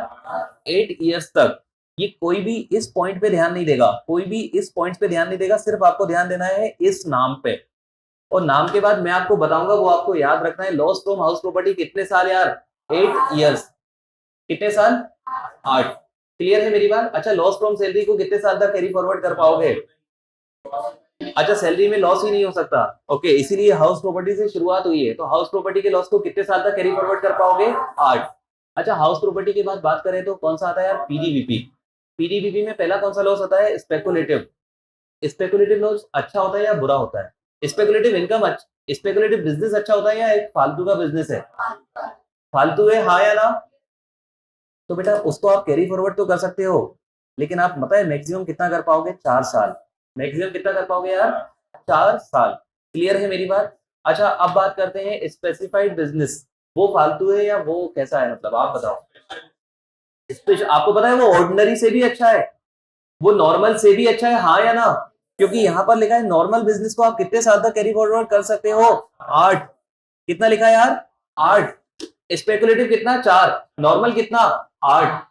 8 ईयर्स तक। ये कोई भी इस पॉइंट पे ध्यान नहीं देगा, कोई भी इस पॉइंट पे ध्यान नहीं देगा, सिर्फ आपको ध्यान देना है इस नाम पे। और नाम के बाद मैं आपको बताऊंगा, वो आपको याद रखना है। लॉस फ्रॉम हाउस प्रॉपर्टी कितने साल यार? 8 ईयर्स। कितने साल? 8। क्लियर है मेरी बात? अच्छा, लॉस फ्रॉम सैलरी को कितने साल तक कैरी फॉरवर्ड कर पाओगे? अच्छा, सैलरी में लॉस ही नहीं हो सकता। ओके, इसीलिए हाउस प्रॉपर्टी से शुरुआत हुई है। तो हाउस प्रॉपर्टी के लॉस को कितने साल तक कैरी फॉरवर्ड कर पाओगे? 8। अच्छा, हाउस प्रॉपर्टी के बाद बात करें तो कौन सा आता है यार? पीडीवीपी। पीडीवीपी में पहला कौन सा लॉस होता है? स्पेकुलेटिव। स्पेकुलेटिव लॉस अच्छा होता है या बुरा होता है? स्पेकुलेटिव इनकम स्पेकुलेटिव बिजनेस अच्छा होता है या एक फालतू का बिजनेस है? फालतू है, हाँ या ना? तो बेटा उसको आप कैरी फॉरवर्ड तो कर सकते हो, लेकिन आप पता है मैक्सिमम कितना कर पाओगे? 4 साल। मैक्सिमम कितना कर पाओगे यार? 4 साल। क्लियर है मेरी बात? अच्छा, अब बात करते हैं स्पेसिफाइड बिजनेस। वो फालतू है या वो कैसा है, मतलब आप बताओ। आपको पता है वो ऑर्डिनरी से भी अच्छा है, वो नॉर्मल से भी अच्छा है, हाँ या ना? क्योंकि यहाँ पर लिखा है नॉर्मल बिजनेस को आप कितने साल तक कैरी फॉरवर्ड कर सकते हो? 8। कितना लिखा है यार? 8। स्पेकुलेटिव कितना? 4। नॉर्मल कितना? 8।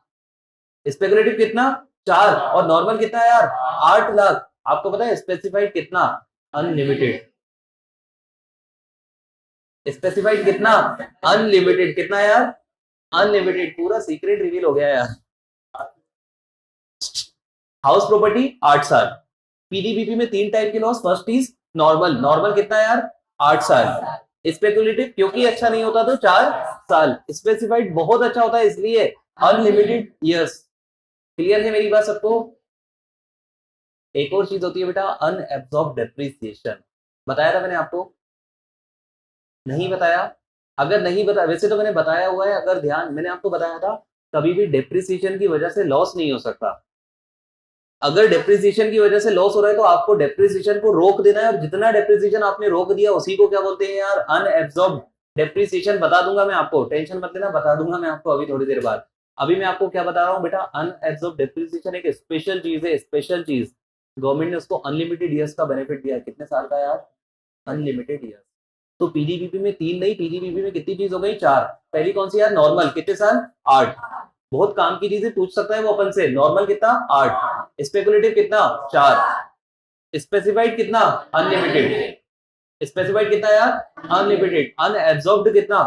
स्पेकुलेटिव कितना? 4। और नॉर्मल कितना है यार? 8 लाख। आपको पता है स्पेसिफाइड कितना? अनलिमिटेड। स्पेसिफाइड कितना? अनलिमिटेड। कितना यार? अनलिमिटेड। पूरा सीक्रेट रिवील हो गया यार। हाउस प्रॉपर्टी 8 साल। पीडीबीपी में 3 टाइप के loss. First is normal. Normal कितना यार? 8 साल। स्पेकुलेटिव क्योंकि अच्छा नहीं होता तो 4 साल। स्पेसिफाइड बहुत अच्छा होता है इसलिए अनलिमिटेड ईयर्स। क्लियर है मेरी बात सबको? एक और चीज होती है बेटा, अनएब्सॉर्ब डेप्रिसिएशन। बताया था मैंने आपको? नहीं बताया? अगर नहीं बताया, वैसे तो मैंने बताया हुआ है, अगर ध्यान, मैंने आपको बताया था कभी भी डेप्रिसिएशन की वजह से लॉस नहीं हो सकता। अगर डेप्रिसिएशन की वजह से लॉस हो रहा है तो आपको डेप्रिसिएशन को रोक देना है, और जितना डेप्रिसिएशन आपने रोक दिया उसी को क्या बोलते हैं यार? Unabsorbed depreciation. बता दूंगा मैं आपको, टेंशन मत लेना, बता दूंगा मैं आपको अभी थोड़ी देर बाद। अभी मैं आपको क्या बता रहा हूँ बेटा, अनएब्सॉर्ब डेप्रिसिएशन एक स्पेशल चीज है, स्पेशल चीज। गवर्नमेंट ने उसको अनलिमिटेड ईयर्स का बेनिफिट दिया है। कितने साल का यार? Unlimited years. तो पीडीपीपी में 3 नहीं, पीडीपीपी में कितनी चीज हो गई? 4। पहली कौन सी यार? नॉर्मल। कितने साल? 8। बहुत काम की चीजें पूछ सकता है वो अपन से। नॉर्मल कितना? 8। स्पेकुलेटिव कितना? 4। स्पेसिफाइड कितना? अनलिमिटेड। स्पेसिफाइड कितना यार? अनलिमिटेड। अनएब्सॉर्ब्ड कितना?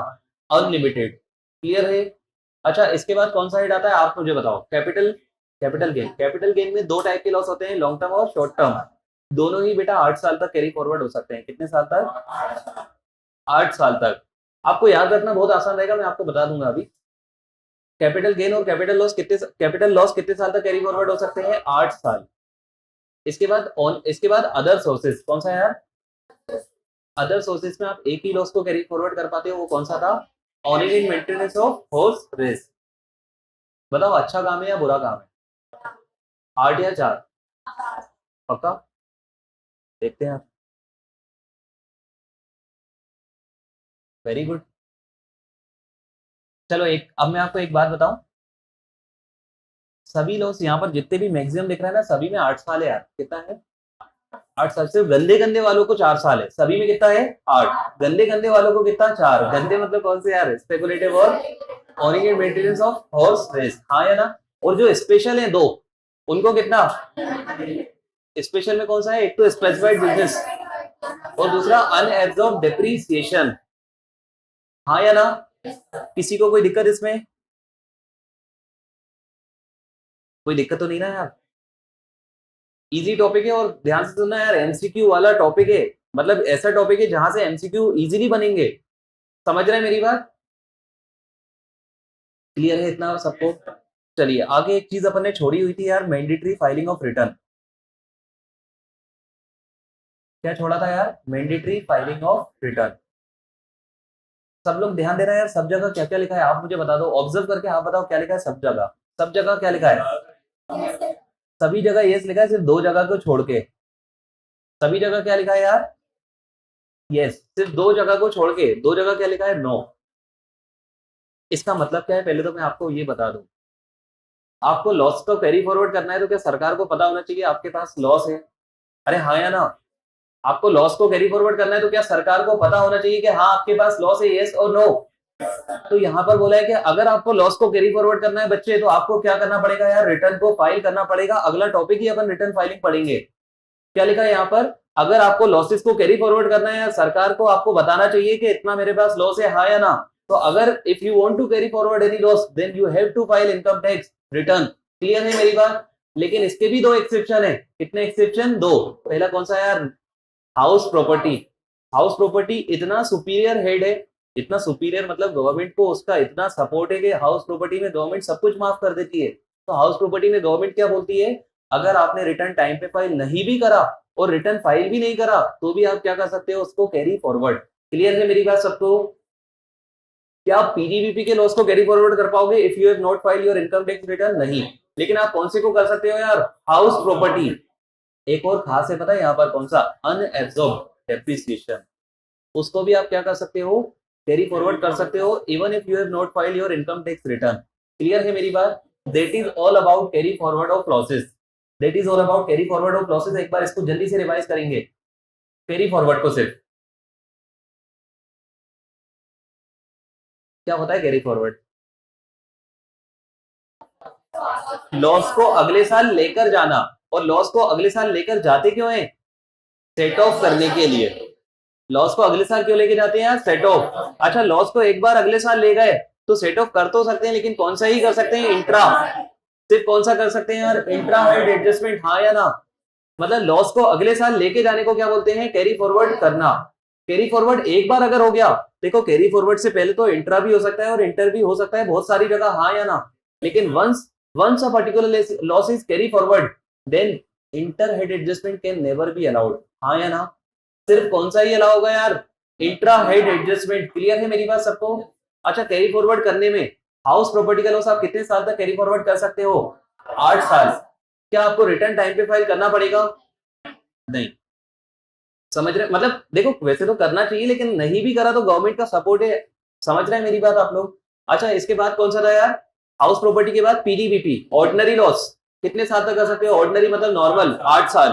अनलिमिटेड। क्लियर है? अच्छा, इसके बाद कौन सा हेड आता है आप मुझे बताओ? Capital. Capital gain. Capital gain में 2 टाइप के लॉस होते हैं, लॉन्ग टर्म और शॉर्ट टर्म। दोनों ही बेटा 8 साल तक कैरी फॉरवर्ड हो सकते हैं। कितने साल तक? 8 साल तक। आपको याद रखना बहुत आसान रहेगा, मैं आपको बता दूंगा अभी। कैपिटल गेन और कैपिटल लॉस कितने साल तक कैरी फॉरवर्ड हो सकते हैं? 8 साल। इसके बाद अदर सोर्सेज। कौन सा है यार? अदर सोर्सेज में आप एक ही लॉस को कैरी फॉरवर्ड कर पाते हो, वो कौन सा था? Owning and maintenance of horse race. बताओ अच्छा काम है या बुरा काम है? 8 या 4? पक्का? देखते हैं। Very good. चलो, एक अब मैं आपको एक बात बताऊं, सभी लॉस यहाँ पर जितने भी मैक्सिमम लिख रहे हैं ना, सभी में 8 साल है यार। कितना है? 8 साल। सिर्फ गंदे गंदे वालों को 4 साल है। सभी में कितना है? 8। गंदे गंदे वालों को कितना? 4। गंदे मतलब कौन से यार? स्पेकुलेटिव और owning and maintenance of horse race, हाँ या ना? और जो स्पेशल है 2, उनको कितना? स्पेशल में कौन सा है? एक तो स्पेसिफाइड बिजनेस और दूसरा अनएब्सॉर्ब डेप्रिसिएशन, हाँ या ना? किसी को कोई दिक्कत इसमें? कोई दिक्कत तो नहीं ना यार? इजी टॉपिक है, और ध्यान से सुनना यार, एमसीक्यू वाला टॉपिक है। मतलब ऐसा टॉपिक है जहां से एमसीक्यू इजीली बनेंगे। समझ रहे हैं मेरी बात? क्लियर है इतना सबको? चलिए आगे, एक चीज अपन ने छोड़ी हुई थी यार, मैंडेटरी फाइलिंग ऑफ रिटर्न। क्या छोड़ा था यार? Mandatory filing of return. सब लोग ध्यान देना यार, सब जगह क्या क्या लिखा है आप मुझे बता दो, ऑब्जर्व करके आप बताओ क्या लिखा है सब जगह। सब जगह क्या लिखा है? सभी जगह यस लिखा है, सिर्फ 2 जगह को छोड़ के। सभी जगह क्या लिखा है यार? यस। सिर्फ 2 जगह को छोड़ के, 2 जगह क्या लिखा है? नो। इसका मतलब क्या है पहले तो मैं आपको ये बता दूं। आपको लॉस को कैरी फॉरवर्ड करना है तो क्या सरकार को पता होना चाहिए आपके पास लॉस है? अरे हाँ या ना? आपको लॉस को कैरी फॉरवर्ड करना है तो क्या सरकार को पता होना चाहिए कि हाँ आपके पास लॉस है, यस और नो? तो यहाँ पर बोला है कि अगर आपको लॉस को कैरी फॉरवर्ड करना है बच्चे, तो आपको क्या करना पड़ेगा यार? रिटर्न को फाइल करना पड़ेगा। अगला टॉपिक ही अपन रिटर्न फाइलिंग पढ़ेंगे। क्या लिखा है यहाँ पर? अगर आपको लॉसेस को कैरी फॉरवर्ड करना है, सरकार को आपको बताना चाहिए कि इतना मेरे पास लॉस है, हाँ या ना? तो अगर if you want to carry forward any loss then you have to file income tax return. Clear है मेरी बात? लेकिन इसके भी 2 एक्सेप्शन है। कितने एक्सेप्शन? 2। पहला कौन सा यार? House property. हाउस प्रॉपर्टी इतना सुपीरियर हेड है, इतना सुपीरियर मतलब गवर्नमेंट को उसका इतना सपोर्ट है कि हाउस प्रॉपर्टी में गवर्नमेंट सब कुछ माफ कर देती है। तो हाउस प्रॉपर्टी में गवर्नमेंट क्या बोलती है? अगर आपने रिटर्न टाइम पे फाइल नहीं भी करा और रिटर्न फाइल भी नहीं करा तो भी आप क्या कर सकते हो? उसको कैरी फॉरवर्ड। क्लियर है मेरी बात सबको? क्या आप पीजीबीपी के लॉस को कैरी फॉरवर्ड कर पाओगे if you have not file your income tax return? नहीं। लेकिन आप कौन से को कर सकते हो यार? House property. एक और खास है पता है यहाँ पर कौन सा? Unabsorbed depreciation. उसको भी आप क्या कर सकते हो? कैरी फॉरवर्ड कर सकते हो even if you have not file your income tax return. Clear है मेरी बात? That is all about carry forward of losses. That is all about carry forward of losses. एक बार इसको जल्दी से रिवाइज करेंगे कैरी फॉरवर्ड को। सिर्फ क्या होता है कैरी फॉरवर्ड? लॉस को अगले साल लेकर जाना। और लॉस को अगले साल लेकर जाते क्यों है? सेट ऑफ करने के लिए। लॉस को अगले साल क्यों लेके जाते हैं यार? Set of. अच्छा, लॉस को एक बार अगले साल ले गए तो सेट ऑफ कर तो सकते हैं, लेकिन कौन सा ही कर सकते हैं? इंट्रा। सिर्फ कौन सा कर सकते हैं यार? Intra head adjustment. हाँ या ना? मतलब लॉस को अगले साल लेके जाने को क्या बोलते हैं? कैरी फॉरवर्ड करना। कैरी फॉरवर्ड एक बार अगर हो गया, देखो कैरी फॉरवर्ड से पहले तो इंट्रा भी हो सकता है और इंटर भी हो सकता है बहुत सारी जगह, हाँ या ना? लेकिन once a particular loss is carry forward then inter head adjustment can never be allowed. हाँ या ना? सिर्फ कौन सा ही अलाउ होगा यार? Intra head adjustment. क्लियर है मेरी बात सबको? अच्छा, कैरी फॉरवर्ड करने में हाउस प्रॉपर्टी का लॉस आप कितने साल तक कैरी फॉरवर्ड कर सकते हो? 8 साल। क्या आपको रिटर्न टाइम पे फाइल करना पड़ेगा? नहीं। समझ रहे? मतलब देखो वैसे तो करना चाहिए, लेकिन नहीं भी करा तो गवर्नमेंट का सपोर्ट है। समझ रहे हैं मेरी बात आप लोग? अच्छा, इसके बाद कौन सा था यार? हाउस प्रॉपर्टी के बाद पीडीबीपी ऑर्डिनरी लॉस। कितने साल तक कर सकते हो? ऑर्डिनरी मतलब नॉर्मल 8 साल।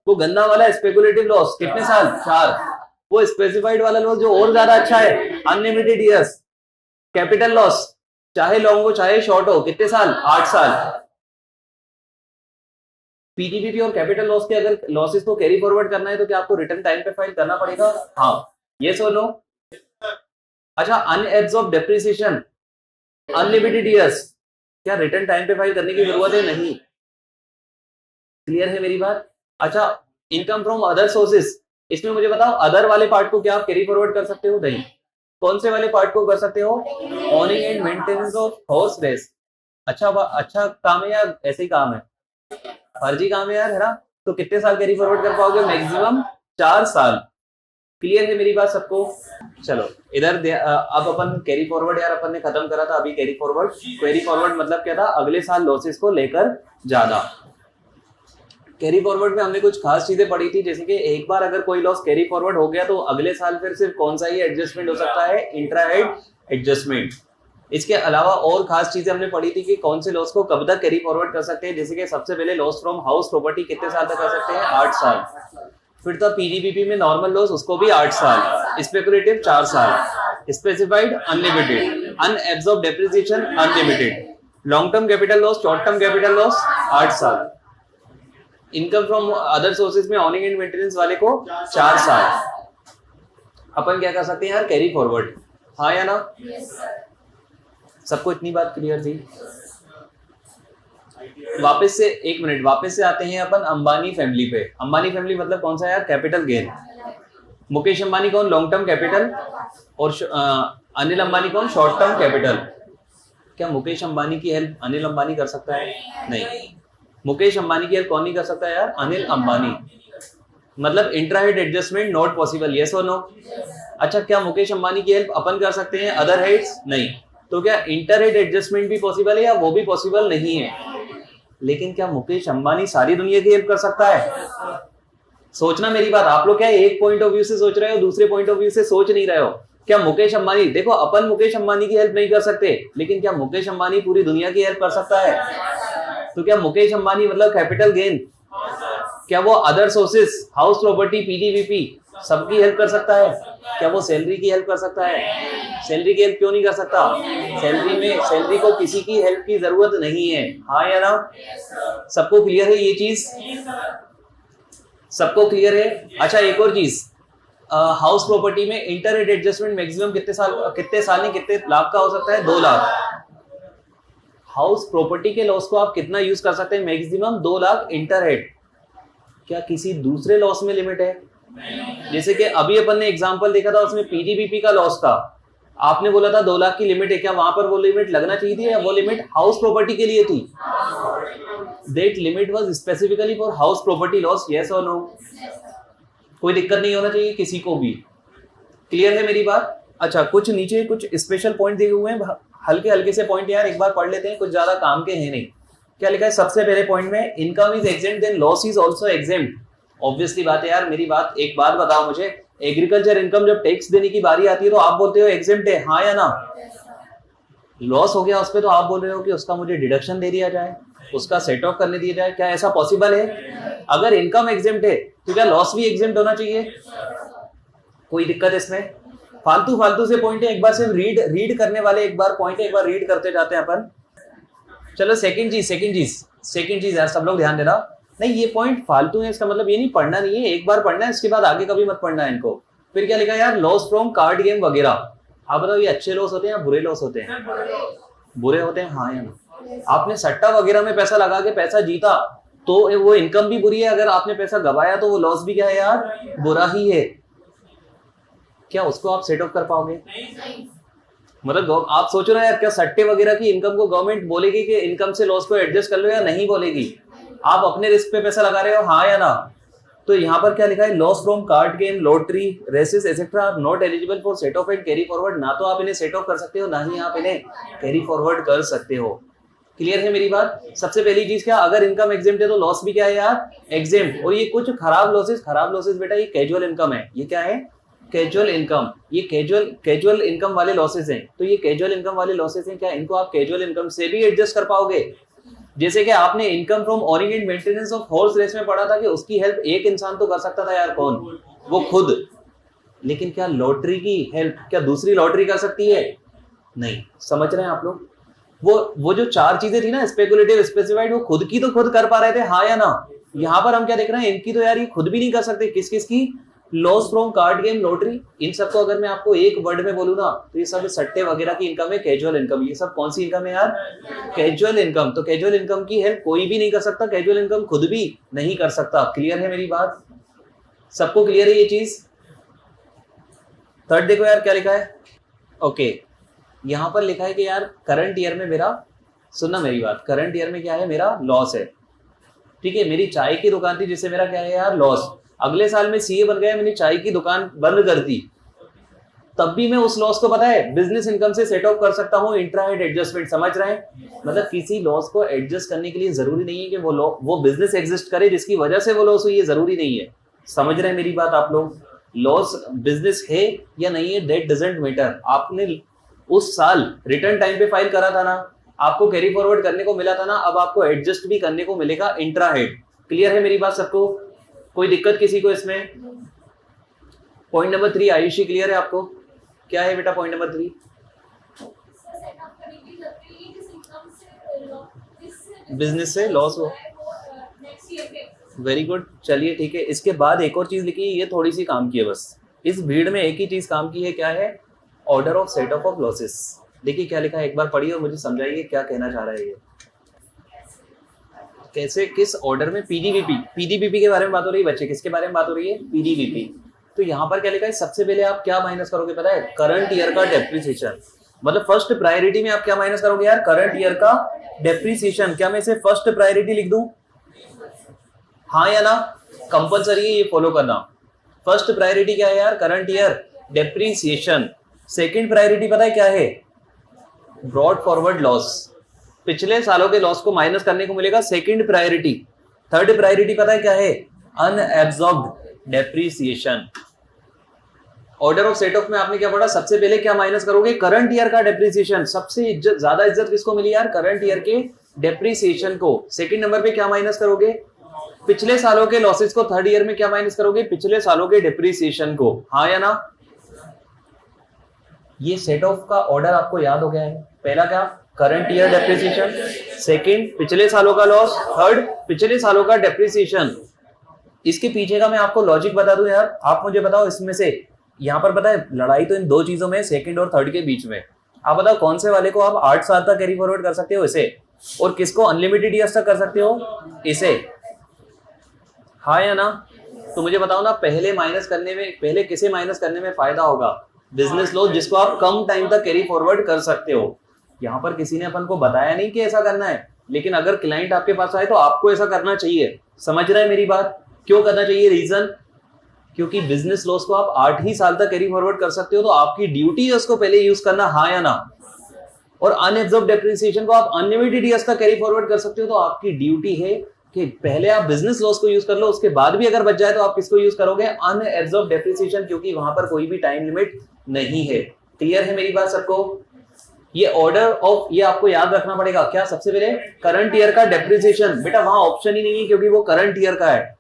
वो गंदा वाला स्पेकुलेटिव लॉस कितने साल? 4। वो स्पेसिफाइड वाला लॉस जो और ज्यादा अच्छा है, अनलिमिटेड ईयर्स। कैपिटल लॉस चाहे लॉन्ग हो चाहे शॉर्ट हो, कितने साल? 8 साल। पीजीबीपी और कैपिटल लॉस के अगर लॉसेस को कैरी फॉरवर्ड करना है तो क्या आपको रिटर्न टाइम पे फाइल करना पड़ेगा? हाँ। यस और नो? अच्छा, अनएब्सॉर्ब्ड डेप्रिसिएशन अनलिमिटेड ईयर्स, क्या रिटर्न टाइम पे फाइल करने की जरूरत है? नहीं। क्लियर है मेरी बात? अच्छा, इनकम फ्रॉम अदर सोर्सेस, इसमें मुझे बताओ अदर वाले पार्ट को क्या आप कैरी फॉरवर्ड कर सकते हो? नहीं। कौन से वाले पार्ट को कर सकते हो? Owning and maintenance of horse race. अच्छा काम है या ऐसे ही काम है? फर्जी काम है यार, है ना? तो कितने साल कैरी फॉरवर्ड कर पाओगे? मैक्सिमम 4 साल। क्लियर है मेरी बात सबको? चलो इधर अब अपन कैरी फॉरवर्ड यार अपन ने खत्म करा था। अभी कैरी फॉरवर्ड मतलब क्या था? अगले साल लॉसेस को लेकर जाना। कैरी फॉरवर्ड में हमने कुछ खास चीजें पढ़ी थी, जैसे कि एक बार अगर कोई लॉस कैरी फॉरवर्ड हो गया तो अगले साल फिर सिर्फ कौन सा ही एडजस्टमेंट हो सकता है? Intra head adjustment. इसके अलावा और खास चीजें हमने पढ़ी थी कि कौन से लॉस को कब तक कैरी फॉरवर्ड कर सकते हैं, जैसे कि सबसे पहले लॉस फ्रॉम हाउस प्रॉपर्टी कितने साल तक कर सकते हैं? 8 साल। फिर तो पीजीबीपी में नॉर्मल लॉस, उसको भी 8 साल। स्पेकुलेटिव 4 साल। Specified unlimited. Unabsorbed depreciation unlimited. Long term capital loss, short term capital loss 8 साल। इनकम फ्रॉम अदर सोर्सेज में ऑनिंग एंड मेंटेनेंस वाले को 4 साल। अपन क्या कर सकते हैं यार? Carry forward. हाँ या ना? सबको इतनी बात क्लियर थी? वापस से एक मिनट, वापस से आते हैं अपन अंबानी फैमिली पे। अंबानी फैमिली मतलब कौन सा यार? Capital gain. मुकेश अंबानी कौन? Long term capital. और अनिल अंबानी कौन? Short term capital. क्या मुकेश अंबानी की हेल्प अनिल अंबानी कर सकता है? नहीं। मुकेश अंबानी की हेल्प कौन नहीं कर सकता यार? अनिल अंबानी। मतलब intra head adjustment not possible. Yes और नो? अच्छा, क्या मुकेश अंबानी की हेल्प अपन कर सकते हैं अदर हेड्स? नहीं। तो क्या इंटर हेड एडजस्टमेंट भी पॉसिबल है या वो भी पॉसिबल नहीं है? लेकिन क्या मुकेश अंबानी सारी दुनिया की हेल्प कर सकता है? सोचना मेरी बात, आप लोग क्या एक पॉइंट ऑफ व्यू से सोच रहे हो, दूसरे पॉइंट ऑफ व्यू से सोच नहीं रहे हो। क्या मुकेश अंबानी, देखो अपन मुकेश अंबानी की हेल्प नहीं कर सकते, लेकिन क्या मुकेश अंबानी पूरी दुनिया की हेल्प कर सकता है? तो क्या मुकेश अंबानी मतलब कैपिटल गेन, क्या वो अदर सोर्सेस, हाउस प्रॉपर्टी, पीडीवीपी सबकी हेल्प कर सकता है? क्या वो सैलरी की हेल्प कर सकता है? सैलरी की हेल्प क्यों नहीं कर सकता? सैलरी को किसी की हेल्प की जरूरत नहीं है, हाँ या ना? सबको क्लियर है ये चीज? सबको क्लियर है? अच्छा एक और चीज, हाउस प्रॉपर्टी में इंटर रेट एडजस्टमेंट मैक्सिमम कितने साल में कितने लाख का हो सकता है? 2 लाख। हाउस प्रॉपर्टी के लॉस को आप कितना यूज कर सकते हैं? Maximum 2 lakh inter rate. क्या किसी दूसरे लॉस में लिमिट है? जैसे कि अभी अपन ने एग्जांपल देखा था, उसमें पीडीबीपी का लॉस था, आपने बोला था 2 लाख की लिमिट है, क्या वहां पर वो लिमिट लगना चाहिए थी या वो लिमिट हाउस प्रॉपर्टी के लिए थी? That limit was specifically for house property loss, yes और नो? कोई दिक्कत नहीं होना चाहिए किसी को भी, क्लियर है मेरी बात? अच्छा कुछ नीचे कुछ स्पेशल पॉइंट दिए हुए हैं, हल्के हल्के से पॉइंट यार एक बार पढ़ लेते हैं, कुछ ज्यादा काम के हैं नहीं। क्या लिखा है सबसे पहले पॉइंट में? Income is exempt then loss is also exempt. Obviously बात है यार, मेरी बात एक बात बताओ मुझे, एग्रीकल्चर इनकम जब टैक्स देने की बारी आती है तो आप बोलते हो एग्जेम्प्ट है, हाँ या ना? लॉस हो गया उस पर तो आप बोल रहे हो कि उसका मुझे डिडक्शन दे दिया जाए, उसका सेट ऑफ करने दिया जाए, क्या ऐसा पॉसिबल है? अगर इनकम एग्जेम्प्ट है तो क्या लॉस भी एग्जेम्प्ट होना चाहिए? कोई दिक्कत इसमें? फालतू से पॉइंट है, एक बार सिर्फ रीड करने वाले एक बार पॉइंट है, एक बार रीड करते जाते हैं अपन। चलो सेकंड चीज यार सब लोग ध्यान देना, नहीं ये पॉइंट फालतू है, इसका मतलब ये नहीं पढ़ना नहीं है, एक बार पढ़ना है, इसके बाद आगे कभी मत पढ़ना है इनको। फिर क्या लिखा है यार? लॉस फ्रॉम कार्ड गेम वगैरह। आप बताओ ये अच्छे लॉस होते हैं या बुरे लॉस होते हैं? बुरे होते हैं, हाँ या ना? आपने सट्टा वगैरह में पैसा लगा के पैसा जीता तो वो इनकम भी बुरी है, अगर आपने पैसा गवाया तो वो लॉस भी क्या है यार? बुरा ही है। क्या उसको आप सेट ऑफ कर पाओगे? मतलब आप सोच रहे हो यार क्या सट्टे वगैरह की इनकम को गवर्नमेंट बोलेगी कि इनकम से लॉस को एडजस्ट कर लो, या नहीं बोलेगी? आप अपने रिस्क पे पैसा लगा रहे हो, हाँ या ना? तो यहाँ पर क्या लिखा है? Loss from card game, lottery, races etcetera are not eligible for set off and carry forward. ना तो आप इन्हें सेट ऑफ कर सकते हो, ना ही आप इन्हें कैरी फॉरवर्ड कर सकते हो। क्लियर है मेरी बात? सबसे पहली चीज क्या, अगर इनकम एग्जेम्प्ट है तो लॉस भी क्या है यार? एग्जेम्प्ट। और ये कुछ खराब लॉसेस बेटा ये कैजुअल इनकम है। ये क्या है? Casual income. ये कैजुअल इनकम वाले लॉसेस हैं। तो ये कैजुअल इनकम वाले लॉसेस हैं, क्या इनको आप कैजुअल इनकम से भी एडजस्ट कर पाओगे? जैसे कि आपने income from owning and maintenance of horse race में पढ़ा था कि उसकी हेल्प एक इंसान तो कर सकता था यार, कौन? वो खुद। लेकिन क्या लॉटरी की हेल्प क्या दूसरी लॉटरी कर सकती है? नहीं। समझ रहे हैं आप लोग? वो जो 4 चीजें थी ना, स्पेकुलेटिव, स्पेसिफाइड, वो खुद की तो खुद कर पा रहे थे, हाँ या ना? यहाँ पर हम क्या देख रहे हैं? इनकी तो यार ये खुद भी नहीं कर सकते। किस किस की? Loss from card game, lottery. इन सबको अगर मैं आपको एक वर्ड में बोलूं ना तो ये सब सट्टे वगैरह की इनकम है, कैजुअल इनकम। ये सब कौन सी इनकम है यार? Casual income. तो कैजुअल इनकम की हेल्प कोई भी नहीं कर सकता, कैजुअल इनकम खुद भी नहीं कर सकता। क्लियर है मेरी बात? सबको क्लियर है ये चीज? थर्ड देखो यार क्या लिखा है। ओके, यहां पर लिखा है कि यार करंट ईयर में मेरा, सुनना मेरी बात, करंट ईयर में क्या है? मेरा लॉस है। ठीक है, मेरी चाय की दुकान थी जिससे मेरा क्या है यार? लॉस। अगले साल में सीए बन गया, मैंने चाय की दुकान बंद कर दी, तब भी मैं उस लॉस को पता है बिजनेस इनकम से सेट ऑफ कर सकता हूँ, इंट्राहेड एडजस्टमेंट। समझ रहे हैं? मतलब किसी लॉस को एडजस्ट करने के लिए जरूरी नहीं है कि वो बिजनेस एग्जिस्ट करे जिसकी वजह से वो लॉस हुई है, जरूरी नहीं है। समझ रहे हैं मेरी बात आप लोग? लॉस बिजनेस है या नहीं है दैट डजंट मैटर। आपने उस साल रिटर्न टाइम पे फाइल करा था ना, आपको कैरी फॉरवर्ड करने को मिला था ना, अब आपको एडजस्ट भी करने को मिलेगा इंट्राहेड। क्लियर है मेरी बात सबको? कोई दिक्कत किसी को इसमें? पॉइंट नंबर 3 आयुषी क्लियर है आपको? क्या है बेटा पॉइंट नंबर 3? बिजनेस से लॉस हो। वेरी गुड, चलिए ठीक है। इसके बाद एक और चीज लिखी है, ये थोड़ी सी काम की है बस। इस भीड़ में एक ही चीज काम की है, क्या है? Order of set off losses. देखिए क्या लिखा है, एक बार पढ़िए और मुझे समझाइए क्या कहना चाह रहा है ये। कैसे, किस ऑर्डर में? पीडीबीपी के बारे में बात हो रही है बच्चे। किसके बारे में बात हो रही है? पीडीबीपी। तो यहाँ पर क्या लिखा है? सबसे पहले आप क्या माइनस करोगे पता है? करंट ईयर का डेप्रिसिएशन। मतलब फर्स्ट प्रायोरिटी में आप क्या माइनस करोगे यार? करंट ईयर का डेप्रिसिएशन। क्या मैं इसे फर्स्ट प्रायोरिटी लिख दूं? हाँ या ना? कंपलसरी है ये फॉलो करना। फर्स्ट प्रायोरिटी क्या है यार? Current year depreciation. Second priority पता है क्या है? Brought forward loss. पिछले सालों के लॉस को माइनस करने को मिलेगा सेकंड प्रायोरिटी। थर्ड प्रायोरिटी पता है क्या है? Unabsorbed depreciation. Order of set of में आपने क्या पढ़ा? सबसे पहले क्या माइनस करोगे? करंट ईयर का डेप्रिसिएशन। सबसे ज्यादा इज्जत किसको मिली यार? करंट ईयर के डेप्रिसिएशन को। सेकंड नंबर पे क्या माइनस करोगे? पिछले सालों के लॉसेस को। थर्ड ईयर में क्या माइनस करोगे? पिछले सालों के डेप्रिसिएशन को। हाँ या ना? ये सेट ऑफ का ऑर्डर आपको याद हो गया है। पहला क्या? Current year depreciation. सेकंड पिछले सालों का लॉस। थर्ड पिछले सालों का डेप्रिसिएशन। इसके पीछे का मैं आपको लॉजिक बता दूं यार। आप मुझे बताओ इसमें से, यहां पर पता है लड़ाई तो इन दो चीजों में, सेकंड और थर्ड के बीच में। आप बताओ कौन से वाले को आप 8 साल तक कैरी फॉरवर्ड कर सकते हो? इसे। और किसको अनलिमिटेड ईयर्स तक कर सकते हो? इसे। हाँ या ना? तो मुझे बताओ ना, पहले माइनस करने में, पहले किसे माइनस करने में फायदा होगा? बिजनेस लॉस, जिसको आप कम टाइम तक कैरी फॉरवर्ड कर सकते हो। यहाँ पर किसी ने अपन को बताया नहीं कि ऐसा करना है, लेकिन अगर क्लाइंट आपके पास आए तो आपको ऐसा करना चाहिए। समझ रहे हैं मेरी बात? क्यों करना चाहिए? रीजन, क्योंकि बिजनेस लॉस को आप 8 ही साल तक कैरी फॉरवर्ड कर सकते हो, तो आपकी ड्यूटी है उसको पहले यूज करना। हाँ या ना? और अनएब्सॉर्ब डेप्रिसिएशन को आप अनलिमिटेड ईयर्स तक कैरी फॉरवर्ड कर सकते हो, तो आपकी ड्यूटी है कि पहले आप बिजनेस लॉस को यूज कर लो, उसके बाद भी अगर बच जाए तो आप किसको यूज करोगे? अनएब्सॉर्ब डेप्रिसिएशन, क्योंकि वहां पर कोई भी टाइम लिमिट नहीं है। क्लियर है मेरी बात सबको? ये ऑर्डर ऑफ, ये आपको याद रखना पड़ेगा। क्या? सबसे पहले करंट ईयर का डेप्रिसिएशन। बेटा वहां ऑप्शन ही नहीं है, क्योंकि वो करंट ईयर का है।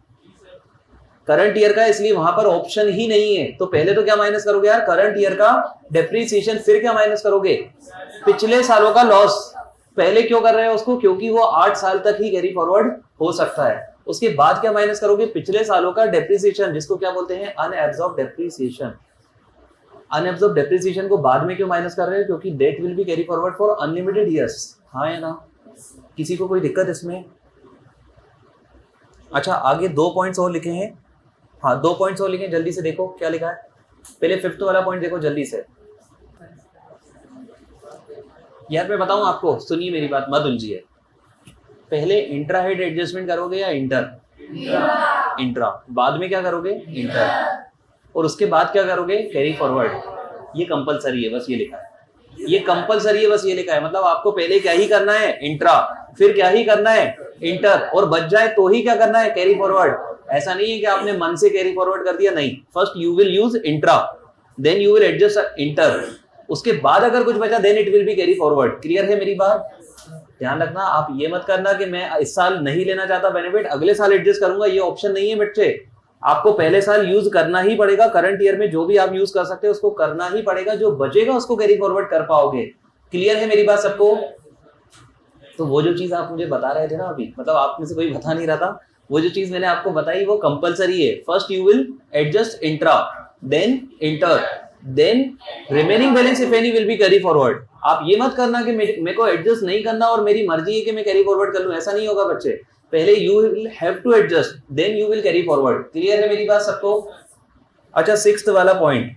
करंट ईयर का है, इसलिए वहां पर ऑप्शन ही नहीं है। तो पहले तो क्या माइनस करोगे यार? करंट ईयर का डेप्रिसिएशन। फिर क्या माइनस करोगे? पिछले सालों का लॉस। पहले क्यों कर रहे हो उसको? क्योंकि वो 8 साल तक ही कैरी फॉरवर्ड हो सकता है। उसके बाद क्या माइनस करोगे? पिछले सालों का डेप्रिसिएशन, जिसको क्या बोलते हैं? Unabsorbed depreciation. अनएब्सॉर्ब डेप्रिसिएशन को बाद में क्यों माइनस कर रहे हो? क्योंकि that will be carry forward for unlimited years. हाँ या ना? किसी को कोई दिक्कत इसमें? अच्छा, आगे 2 पॉइंट्स और लिखे हैं। हाँ, 2 पॉइंट्स और लिखे, जल्दी से देखो क्या लिखा है। पहले 5th वाला पॉइंट देखो जल्दी से। यार मैं बताऊं आपको, सुनिए मेरी बात, मत उलझिए। पहले इंट्रा हेड एडजस्टमेंट करोगे या इंटर? इंट्रा। बाद में क्या करोगे? इंटर। और उसके बाद क्या करोगे? Carry forward. ये कंपलसरी है, बस ये लिखा है। ये कंपलसरी है, बस ये लिखा है। मतलब आपको पहले क्या ही करना है? इंट्रा। फिर क्या ही करना है? इंटर। और बच जाए तो ही क्या करना है? Carry forward. ऐसा नहीं है कि आपने मन से कैरी फॉरवर्ड कर दिया, नहीं। First you will use intra, then you will adjust inter. उसके बाद अगर कुछ बचा then it will be carry forward. Clear है मेरी बात? ध्यान रखना, आप ये मत करना कि मैं इस साल नहीं लेना चाहता बेनिफिट, अगले साल एडजस्ट करूंगा, ये ऑप्शन नहीं है बच्चे। आपको पहले साल यूज करना ही पड़ेगा। करंट ईयर में जो भी आप यूज कर सकते हो उसको करना ही पड़ेगा। जो बचेगा उसको कैरी फॉरवर्ड कर पाओगे। क्लियर है मेरी बात सबको? तो वो जो चीज आप मुझे बता रहे थे ना अभी, मतलब आप में से कोई बता नहीं रहा था, वो जो चीज मैंने आपको बताई वो कंपलसरी है। First you will adjust intra, then inter, then remaining balance if any will be carry forward. आप ये मत करना कि मेरे को एडजस्ट नहीं करना और मेरी मर्जी है कि मैं कैरी फॉरवर्ड कर लूं, ऐसा नहीं होगा बच्चे। पहले you will have to adjust, then you will carry forward. Clear है मेरी बात सबको? अच्छा, 6th वाला पॉइंट,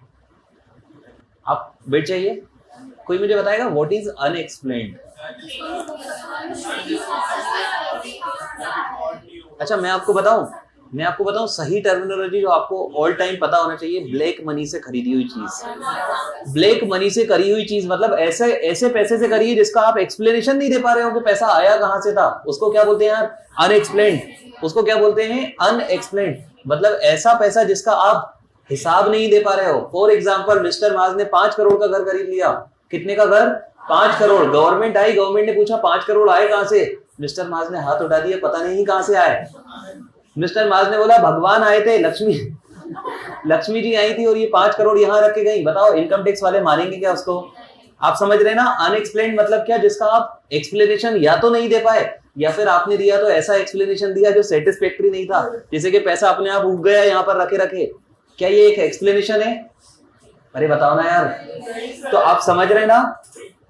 आप वेट चाहिए, कोई मुझे बताएगा व्हाट इज अनएक्सप्लेन्ड? अच्छा, मैं आपको बताऊं सही टर्मिनोलॉजी जो आपको ऑल टाइम पता होना चाहिए। ब्लैक मनी से खरीदी हुई चीज। ब्लैक मनी से करी हुई चीज मतलब ऐसे पैसे से करिए जिसका आप एक्सप्लेनेशन नहीं दे पा रहे हो कि पैसा आया कहां से था, उसको क्या बोलते हैं यार? अनएक्सप्लेन्ड। उसको क्या बोलते हैं? अनएक्सप्लेन्ड। मतलब ऐसा पैसा जिसका आप हिसाब नहीं दे पा रहे हो। फॉर एग्जाम्पल, मिस्टर माज ने 5 करोड़ का घर खरीद लिया। कितने का घर? 5 करोड़। गवर्नमेंट आई, गवर्नमेंट ने पूछा 5 करोड़ आए कहां से? मिस्टर माज ने हाथ उठा दिया, पता नहीं कहां से आए। मिस्टर माज ने बोला भगवान आए थे, लक्ष्मी जी आई थी और ये 5 करोड़ यहाँ रख के गई। बताओ इनकम टैक्स वाले मारेंगे क्या उसको? आप समझ रहे ना? अनएक्सप्लेन्ड मतलब क्या? जिसका आप एक्सप्लेनेशन या तो नहीं दे पाए, या फिर आपने दिया तो ऐसा एक्सप्लेनेशन दिया जो सेटिस्फैक्टरी नहीं था, जैसे कि पैसा अपने आप उग गया यहाँ पर रखे रखे। क्या ये एक एक्सप्लेनेशन है? अरे बताओ ना यार। तो आप समझ रहे ना?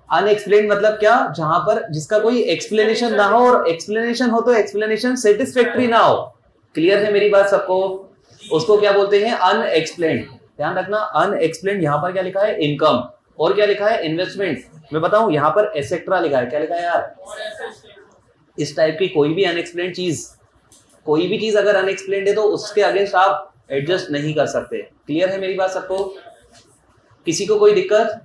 अनएक्सप्लेन्ड मतलब क्या? जहां पर जिसका कोई एक्सप्लेनेशन ना हो, और एक्सप्लेनेशन हो तो एक्सप्लेनेशन सेटिस्फैक्टरी ना हो। क्लियर है मेरी बात सबको? उसको क्या बोलते हैं? अनएक्सप्लेन्ड। ध्यान रखना, अनएक्सप्लेन्ड। यहां पर क्या लिखा है? इनकम। और क्या लिखा है? इन्वेस्टमेंट। मैं बताऊं, यहां पर एसेट्रा लिखा है। क्या लिखा है यार? इस टाइप की कोई भी अनएक्सप्लेन्ड चीज, कोई भी चीज अगर अनएक्सप्लेन्ड है तो उसके अगेंस्ट आप एडजस्ट नहीं कर सकते। क्लियर है मेरी बात सबको? किसी को कोई दिक्कत?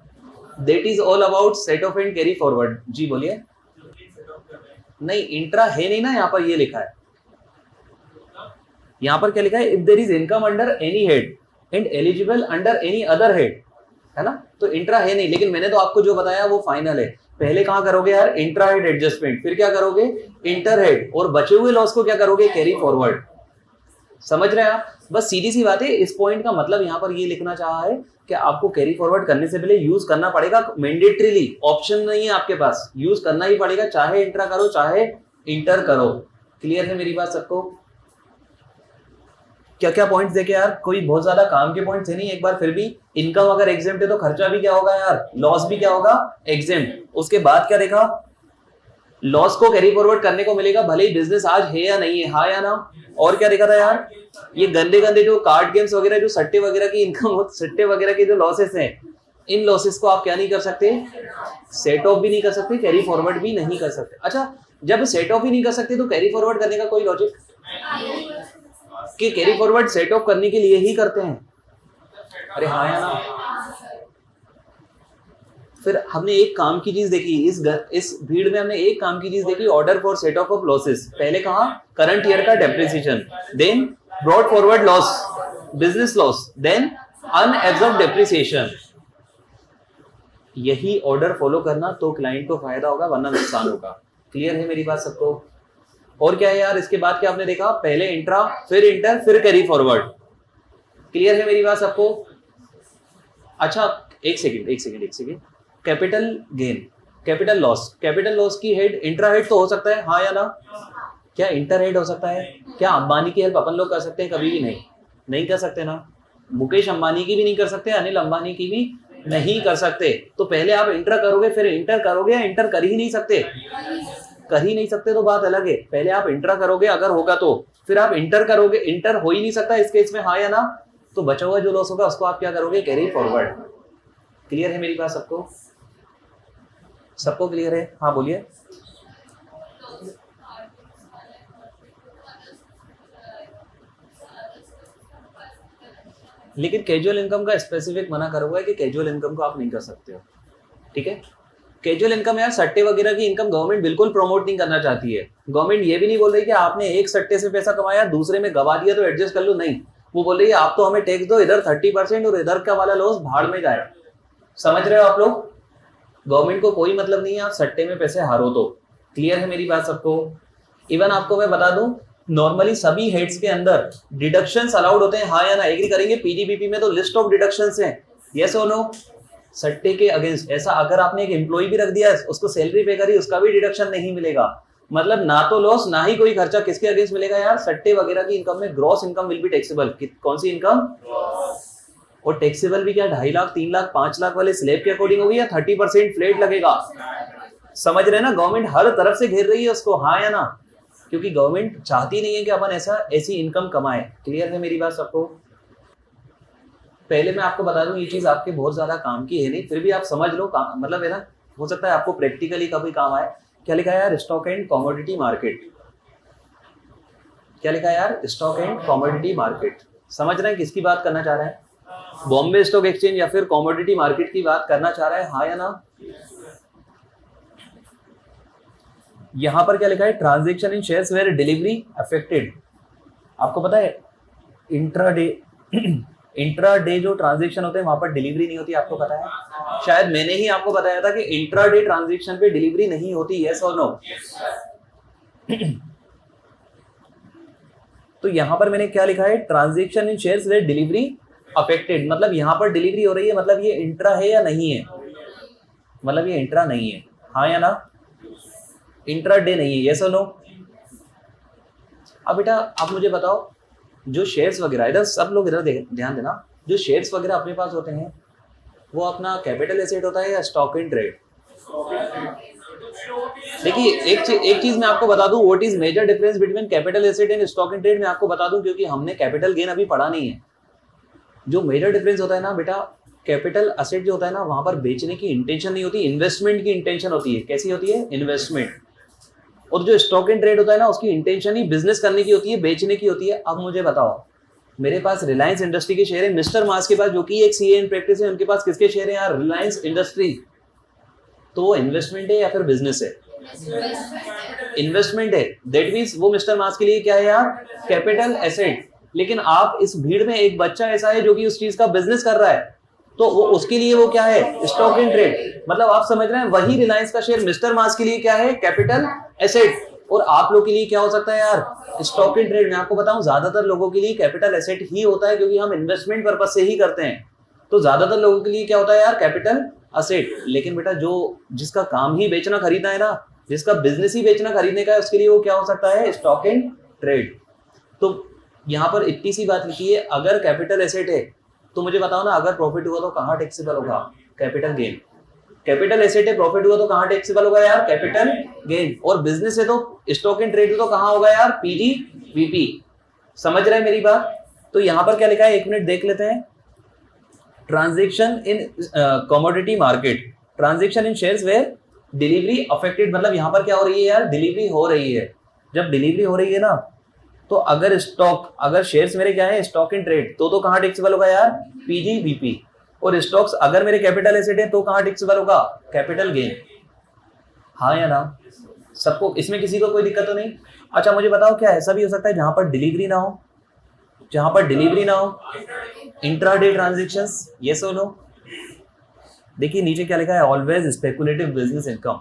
That is all about set off and carry forward। जी बोलिए। नहीं, इंट्रा है नहीं ना, यहाँ पर ये लिखा है, यहाँ पर क्या लिखा है, if there is income under any head and eligible under any other head, है ना, तो इंट्रा है नहीं, लेकिन मैंने तो आपको जो बताया वो फाइनल है। पहले कहां करोगे यार, इंट्रा हेड एडजस्टमेंट, फिर क्या करोगे, इंटर हेड, और बचे हुए लॉस को क्या करोगे, कैरी फॉरवर्ड। समझ रहे हैं आप? बस सीधी सी बात है, इस पॉइंट का मतलब यहाँ पर ये लिखना चाहा है कि आपको कैरी फॉरवर्ड करने से पहले यूज करना पड़ेगा, मैंडेटरीली, ऑप्शन नहीं है आपके पास, यूज करना ही पड़ेगा, चाहे इंट्रा करो चाहे इंटर करो। क्लियर है मेरी बात सबको? क्या क्या पॉइंट्स देखे यार, कोई बहुत ज्यादा काम के पॉइंट्स है नहीं, एक बार फिर भी, इनकम अगर एग्जेम्प्ट है तो खर्चा भी क्या होगा यार, लॉस भी क्या होगा, एग्जेम्प्ट। उसके बाद क्या देखा, लॉस को कैरी फॉरवर्ड करने को मिलेगा, भले ही बिजनेस आज है या नहीं है, हाँ या ना। और क्या देखा था यार, ये गंदे गंदे जो कार्ड गेम्स वगैरह, जो सट्टे वगैरह की इनकम, सट्टे वगैरह के जो लॉसेस हैं, इन लॉसेस को आप क्या नहीं कर सकते, सेट ऑफ भी नहीं कर सकते, कैरी फॉरवर्ड भी नहीं कर सकते। अच्छा, जब सेट ऑफ ही नहीं कर सकते तो कैरी फॉरवर्ड करने का कोई लॉजिक, कि कैरी फॉरवर्ड सेट ऑफ करने के लिए ही करते हैं, अरे हाँ या ना। फिर हमने एक काम की चीज देखी, इस भीड़ में हमने एक काम की चीज देखी, order for set off losses. पहले कहा करंट ईयर का depreciation, then brought forward loss, business loss, then unabsorbed depreciation. यही ऑर्डर फॉलो करना तो क्लाइंट को फायदा होगा, वरना नुकसान होगा। क्लियर है मेरी बात सबको? और क्या है यार, इसके बाद क्या आपने देखा, पहले इंट्रा, फिर इंटर, फिर कैरी फॉरवर्ड। क्लियर है मेरी बात सबको? अच्छा, एक second, capital gain, capital loss की हेड इंट्रा हेड तो हो सकता है, हाँ या ना? क्या इंटर हेड हो सकता है? क्या अंबानी की हेल्प अपन लोग कर सकते हैं? कभी भी नहीं कर सकते ना। मुकेश अंबानी की भी नहीं कर सकते, अनिल अंबानी की भी नहीं कर सकते। तो पहले आप इंटर करोगे फिर इंटर करोगे, या इंटर कर ही नहीं सकते तो बात अलग है। पहले आप इंटर करोगे अगर होगा तो, फिर आप इंटर करोगे, इंटर हो ही नहीं सकता इस केस में, हाँ या ना? तो बचा हुआ जो लॉस होगा उसको आप क्या करोगे, कैरी फॉरवर्ड। क्लियर है मेरी बात सबको? सबको क्लियर है? हाँ बोलिए। लेकिन कैजुअल इनकम का स्पेसिफिक मना करा हुआ है कि कैजुअल इनकम को आप नहीं कर सकते हो, ठीक है? कैजुअल इनकम यार, सट्टे वगैरह की इनकम गवर्नमेंट बिल्कुल प्रमोट नहीं करना चाहती है। गवर्नमेंट ये भी नहीं बोल रही कि आपने एक सट्टे से पैसा कमाया, दूसरे में गवा दिया तो एडजस्ट कर लो, नहीं। वो बोल रही है आप तो हमें टैक्स दो, इधर 30% और इधर का वाला लॉस भाड़ में जाए। समझ रहे हो आप लोग? गवर्नमेंट को कोई मतलब नहीं है आप सट्टे में पैसे हारो तो। क्लियर है मेरी बात सबको? इवन आपको मैं बता दूं, नॉर्मली सभी हेड्स के अंदर डिडक्शंस अलाउड होते हैं, हाँ या ना? एग्री करेंगे? पीडीबीपी में तो लिस्ट ऑफ डिडक्शंस हैं, यस और नो? सट्टे के अगेंस्ट ऐसा अगर आपने एक एम्प्लॉय भी रख दिया, उसको सैलरी पे करी, उसका भी डिडक्शन नहीं मिलेगा। मतलब ना तो लॉस ना ही कोई खर्चा, किसके अगेंस्ट मिलेगा यार? सट्टे वगैरह की इनकम में gross income will be taxable. कौन सी इनकम? और टैक्सेबल भी क्या 2.5 लाख 3 लाख 5 लाख वाले स्लैब के अकॉर्डिंग होगी, या 30% फ्लैट लगेगा? समझ रहे हैं ना? गवर्नमेंट हर तरफ से घेर रही है उसको, हाँ या ना? क्योंकि गवर्नमेंट चाहती नहीं है कि अपन ऐसी इनकम कमाए। क्लियर है मेरी बात सबको? पहले मैं आपको बता दूं, ये चीज आपके बहुत ज्यादा काम की है नहीं, फिर भी आप समझ लो, मतलब है ना, हो सकता है आपको प्रैक्टिकली कभी काम आए। क्या लिखा है यार? Stock and commodity market. क्या लिखा है यार? Stock and commodity market. समझ रहे हैं किसकी बात करना चाह रहे हैं? बॉम्बे स्टॉक एक्सचेंज या फिर कमोडिटी मार्केट की बात करना चाह रहा है, हाँ या ना? यहां पर क्या लिखा है? Transaction in shares where delivery affected. आपको पता है इंट्राडे जो ट्रांजैक्शन होते हैं वहां पर डिलीवरी नहीं होती, आपको पता है? शायद मैंने ही आपको बताया था कि इंट्राडे ट्रांजैक्शन पे डिलीवरी नहीं होती, यस और नो? तो यहां पर मैंने क्या लिखा है? Transaction in shares where delivery affected. मतलब यहां पर डिलीवरी हो रही है, मतलब ये इंट्रा है या नहीं है? मतलब ये इंट्रा नहीं है, हाँ या ना? इंट्रा डे नहीं है, यस और नो? अब बेटा आप मुझे बताओ, जो शेयर्स वगैरह, इधर सब लोग इधर ध्यान देना, जो शेयर्स वगैरह अपने पास होते हैं वो अपना कैपिटल एसेट होता है या स्टॉक इन ट्रेड? देखिए एक चीज मैं आपको बता दूं, what is major difference between capital asset and stock in trade, मैं आपको बता दूं, क्योंकि हमने कैपिटल गेन अभी पढ़ा नहीं है। जो मेजर डिफरेंस होता है ना बेटा, कैपिटल एसेट जो होता है ना, वहां पर बेचने की इंटेंशन नहीं होती, इन्वेस्टमेंट की इंटेंशन होती है। कैसी होती है? इन्वेस्टमेंट। और जो स्टॉक इन ट्रेड होता है ना, उसकी इंटेंशन ही बिजनेस करने की होती है, बेचने की होती है। अब मुझे बताओ, मेरे पास रिलायंस इंडस्ट्री के शेयर है, मिस्टर मास के पास जो कि एक सीए इन प्रैक्टिस है, उनके पास किसके शेयर है यार? रिलायंस इंडस्ट्री। तो वो इन्वेस्टमेंट है या फिर बिजनेस है? इन्वेस्टमेंट है, दैट मीन्स वो मिस्टर मास के लिए क्या है यार, कैपिटल एसेट। लेकिन आप इस भीड़ में एक बच्चा ऐसा है जो कि उस चीज का बिजनेस कर रहा है, तो वो उसके लिए वो क्या है, स्टॉक इन ट्रेड। मतलब आप समझ रहे हैं, वही रिलायंस का शेयर मिस्टर मास के लिए क्या है, कैपिटल एसेट, और आप लोग के लिए क्या हो सकता है यार, स्टॉक इन ट्रेड। मैं आपको बताऊं, ज्यादातर लोगों के लिए कैपिटल एसेट ही होता है, क्योंकि हम इन्वेस्टमेंट पर्पज से ही करते हैं। तो ज्यादातर लोगों के लिए क्या होता है यार, कैपिटल एसेट। लेकिन बेटा जो जिसका काम ही बेचना खरीदना है ना, जिसका बिजनेस ही बेचना खरीदने का है, उसके लिए वो क्या हो सकता है, स्टॉक इन ट्रेड। तो यहाँ पर इतनी सी बात लिखी है, अगर कैपिटल एसेट है तो मुझे बताओ ना, अगर प्रॉफिट हुआ तो कहाँ टैक्सेबल होगा, कैपिटल गेन। कैपिटल एसेट है, प्रॉफिट हुआ तो कहाँ टैक्सेबल होगा यार, कैपिटल गेन। और बिजनेस है तो स्टॉक इन ट्रेड तो कहाँ होगा यार, पीजीवीपी। समझ रहे हैं मेरी बात। तो यहाँ पर क्या लिखा है, एक मिनट देख लेते हैं। Transaction in commodity market, transaction in shares where delivery affected. मतलब यहाँ पर क्या हो रही है यार, डिलीवरी हो रही है। जब डिलीवरी हो रही है ना, तो अगर अगर शेयर्स मेरे क्या है, स्टॉक इन ट्रेड, तो कहाँ टैक्सेबल होगा यार, पीजीवीपी। और स्टॉक्स अगर मेरे कैपिटल एसेट है तो कहाँ टैक्सेबल होगा, कैपिटल गेन। हाँ या ना, सबको, इसमें किसी को कोई दिक्कत तो नहीं। अच्छा मुझे बताओ, क्या ऐसा भी हो सकता है जहां पर डिलीवरी ना हो, जहां पर डिलीवरी ना हो, इंट्राडे ट्रांजेक्शंस, ये सोलो। देखिए नीचे क्या लिखा है, ऑलवेज स्पेकुलेटिव बिजनेस इनकम।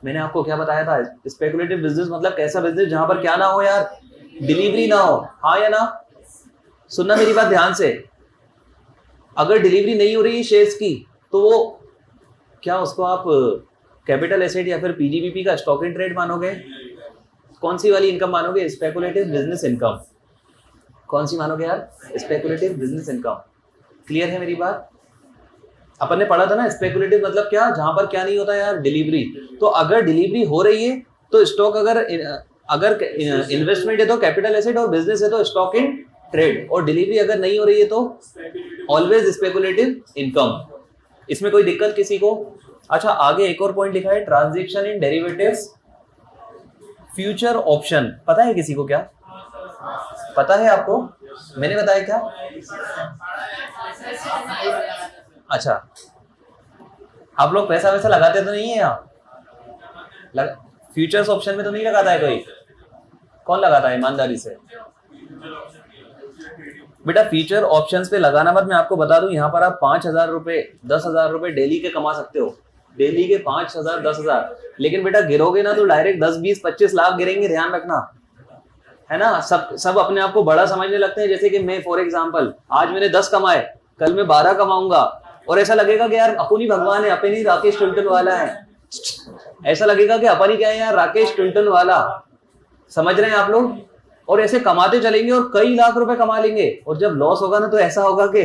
मैंने आपको क्या बताया था, स्पेकुलेटिव बिजनेस मतलब कैसा बिजनेस जहां पर क्या ना हो यार, डिलीवरी ना हो। हाँ या ना, सुनना मेरी बात ध्यान से। अगर डिलीवरी नहीं हो रही है शेयर्स की, तो वो क्या, उसको आप कैपिटल एसेट या फिर पीजीवीपी का स्टॉक इन ट्रेड मानोगे? कौन सी वाली इनकम मानोगे, स्पेकुलेटिव बिजनेस इनकम। कौन सी मानोगे यार, स्पेकुलेटिव बिजनेस इनकम। क्लियर है मेरी बात। अपन ने पढ़ा था ना, स्पेकुलेटिव मतलब क्या, जहां पर क्या नहीं होता यार, डिलीवरी। तो अगर डिलीवरी हो रही है तो स्टॉक, अगर इन्वेस्टमेंट है तो कैपिटल एसेट, और बिजनेस है तो स्टॉक इन ट्रेड। और डिलीवरी अगर नहीं हो रही है तो ऑलवेज स्पेकुलेटिव इनकम। इसमें कोई दिक्कत किसी को? अच्छा आगे एक और पॉइंट लिखा है, transaction in derivatives future option. पता है किसी को क्या, पता है आपको? मैंने बताया क्या? अच्छा, आप लोग पैसा वैसा लगाते तो नहीं है यहाँ? फ्यूचर्स ऑप्शन में तो नहीं लगाता है कोई? कौन लगाता है ईमानदारी से? बेटा फ्यूचर ऑप्शंस पे लगाना मत। मैं आपको बता दूं, यहाँ पर आप 5,000 रुपए 10,000 रुपए डेली के कमा सकते हो। डेली के 5,000 10,000। लेकिन बेटा गिरोगे ना तो डायरेक्ट 10 20 25 लाख गिरेंगे, ध्यान रखना, है ना। सब अपने आप को बड़ा समझने लगते हैं। जैसे कि मैं फॉर एग्जांपल, आज मैंने 10 कमाए, कल मैं 12 कमाऊंगा, और ऐसा लगेगा कि यार अपन ही भगवान है, अपन ही राकेश टुनटुन वाला है। ऐसा लगेगा कि अपन ही क्या है यार, राकेश टुनटुन वाला। समझ रहे हैं आप लोग? और ऐसे कमाते चलेंगे और कई लाख रुपए कमा लेंगे। और जब लॉस होगा ना तो ऐसा होगा कि,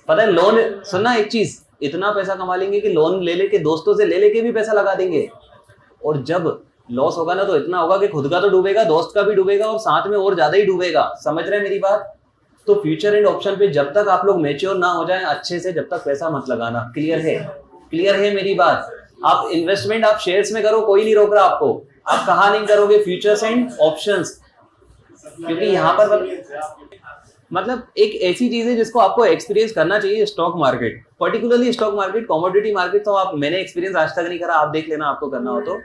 पता है, लोन, सुनना एक चीज, इतना पैसा कमा लेंगे कि लोन ले लेके, दोस्तों से ले लेके भी पैसा लगा देंगे। और जब लॉस होगा ना तो इतना होगा कि खुद का तो डूबेगा, दोस्त का भी डूबेगा, और साथ में और ज्यादा ही डूबेगा। समझ रहे हैं मेरी बात? तो फ्यूचर एंड ऑप्शन पे जब तक आप लोग मैच्योर ना हो जाए अच्छे से, जब तक पैसा मत लगाना। क्लियर है? क्लियर है मेरी बात? आप इन्वेस्टमेंट आप शेयर्स में करो, कोई नहीं रोक रहा आपको। आप कहाँ नहीं करोगे, फ्यूचर्स एंड ऑप्शंस। क्योंकि यहाँ पर मतलब एक ऐसी चीज है जिसको आपको एक्सपीरियंस करना चाहिए। Stock market, particularly stock market, commodity market तो आप, मैंने एक्सपीरियंस आज तक नहीं करा, आप देख लेना आपको करना हो तो।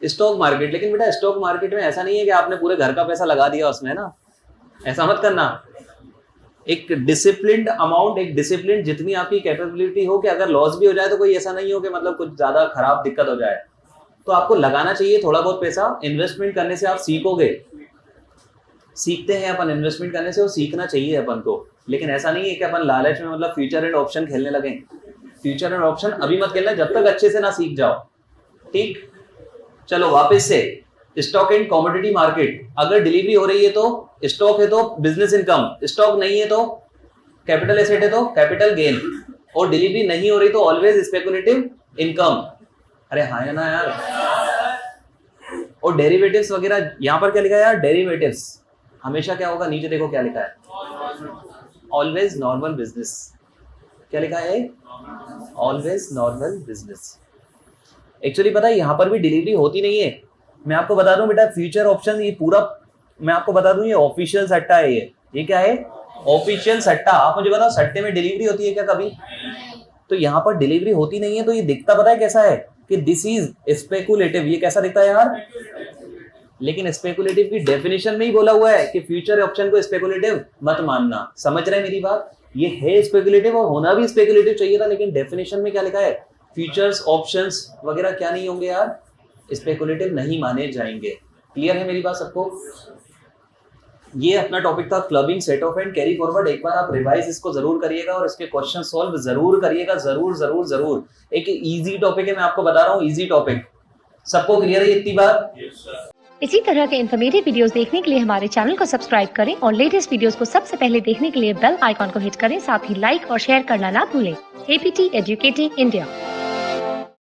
स्टॉक मार्केट, लेकिन बेटा स्टॉक मार्केट में ऐसा नहीं है कि आपने पूरे घर का पैसा लगा दिया उसमें ना, ऐसा मत करना। एक डिसिप्लिन्ड अमाउंट, एक डिसिप्लिन, जितनी आपकी कैपेबिलिटी हो, कि अगर लॉस भी हो जाए तो कोई ऐसा नहीं हो कि मतलब कुछ ज्यादा खराब दिक्कत हो जाए। तो आपको लगाना चाहिए थोड़ा बहुत पैसा। इन्वेस्टमेंट करने से आप सीखोगे, सीखते हैं अपन इन्वेस्टमेंट करने से, वो सीखना चाहिए अपन को। लेकिन ऐसा नहीं है कि अपन लालच में मतलब फ्यूचर एंड ऑप्शन खेलने लगे। फ्यूचर एंड ऑप्शन अभी मत खेलना जब तक अच्छे से ना सीख जाओ, ठीक? चलो वापस से, स्टॉक एंड कमोडिटी मार्केट, अगर डिलीवरी हो रही है तो स्टॉक है तो बिजनेस इनकम, स्टॉक नहीं है तो कैपिटल एसेट है तो कैपिटल गेन, और डिलीवरी नहीं हो रही तो ऑलवेज स्पेकुलेटिव इनकम। अरे हाँ या ना यार? और डेरिवेटिव्स वगैरह, यहाँ पर क्या लिखा है यार, डेरिवेटिव्स हमेशा क्या होगा, नीचे देखो क्या लिखा है, ऑलवेज नॉर्मल बिजनेस। क्या लिखा है? Always normal business. एक्चुअली पता है यहाँ पर भी डिलीवरी होती नहीं है। मैं आपको बता दूं बेटा, फ्यूचर ऑप्शन ये पूरा, मैं आपको बता दूं, ये ऑफिशियल सट्टा है। ये क्या है? ऑफिशियल सट्टा। आप मुझे बताओ, सट्टे में डिलीवरी होती है क्या कभी? तो यहाँ पर डिलीवरी होती नहीं है। तो ये दिखता पता है कैसा है, कि दिस इज स्पेकुलेटिव, ये कैसा दिखता है यार? लेकिन स्पेकुलेटिव की डेफिनेशन में ही बोला हुआ है कि फ्यूचर ऑप्शन को स्पेकुलेटिव मत मानना। समझ रहे हैं मेरी बात? ये है स्पेकुलेटिव और होना भी स्पेकुलेटिव चाहिए था, लेकिन डेफिनेशन में क्या लिखा है? फ्यूचर्स ऑप्शंस वगैरह क्या नहीं होंगे यार? स्पेकुलेटिव नहीं माने जाएंगे। क्लियर है मेरी बात सबको? ये अपना टॉपिक था clubbing set off and carry forward. एक बार आप रिवाइज इसको जरूर करिएगा और इसके क्वेश्चन सॉल्व जरूर करिएगा, जरूर जरूर जरूर। एक इजी टॉपिक है, मैं आपको बता रहा हूँ, इजी टॉपिक। सबको क्लियर है इतनी बात? इसी तरह के इन्फॉर्मेटिव वीडियोस देखने के लिए हमारे चैनल को सब्सक्राइब करें और लेटेस्ट वीडियोस को सबसे पहले देखने के लिए बेल आइकॉन को हिट करें। साथ ही लाइक और शेयर करना ना भूलें। APT educating India.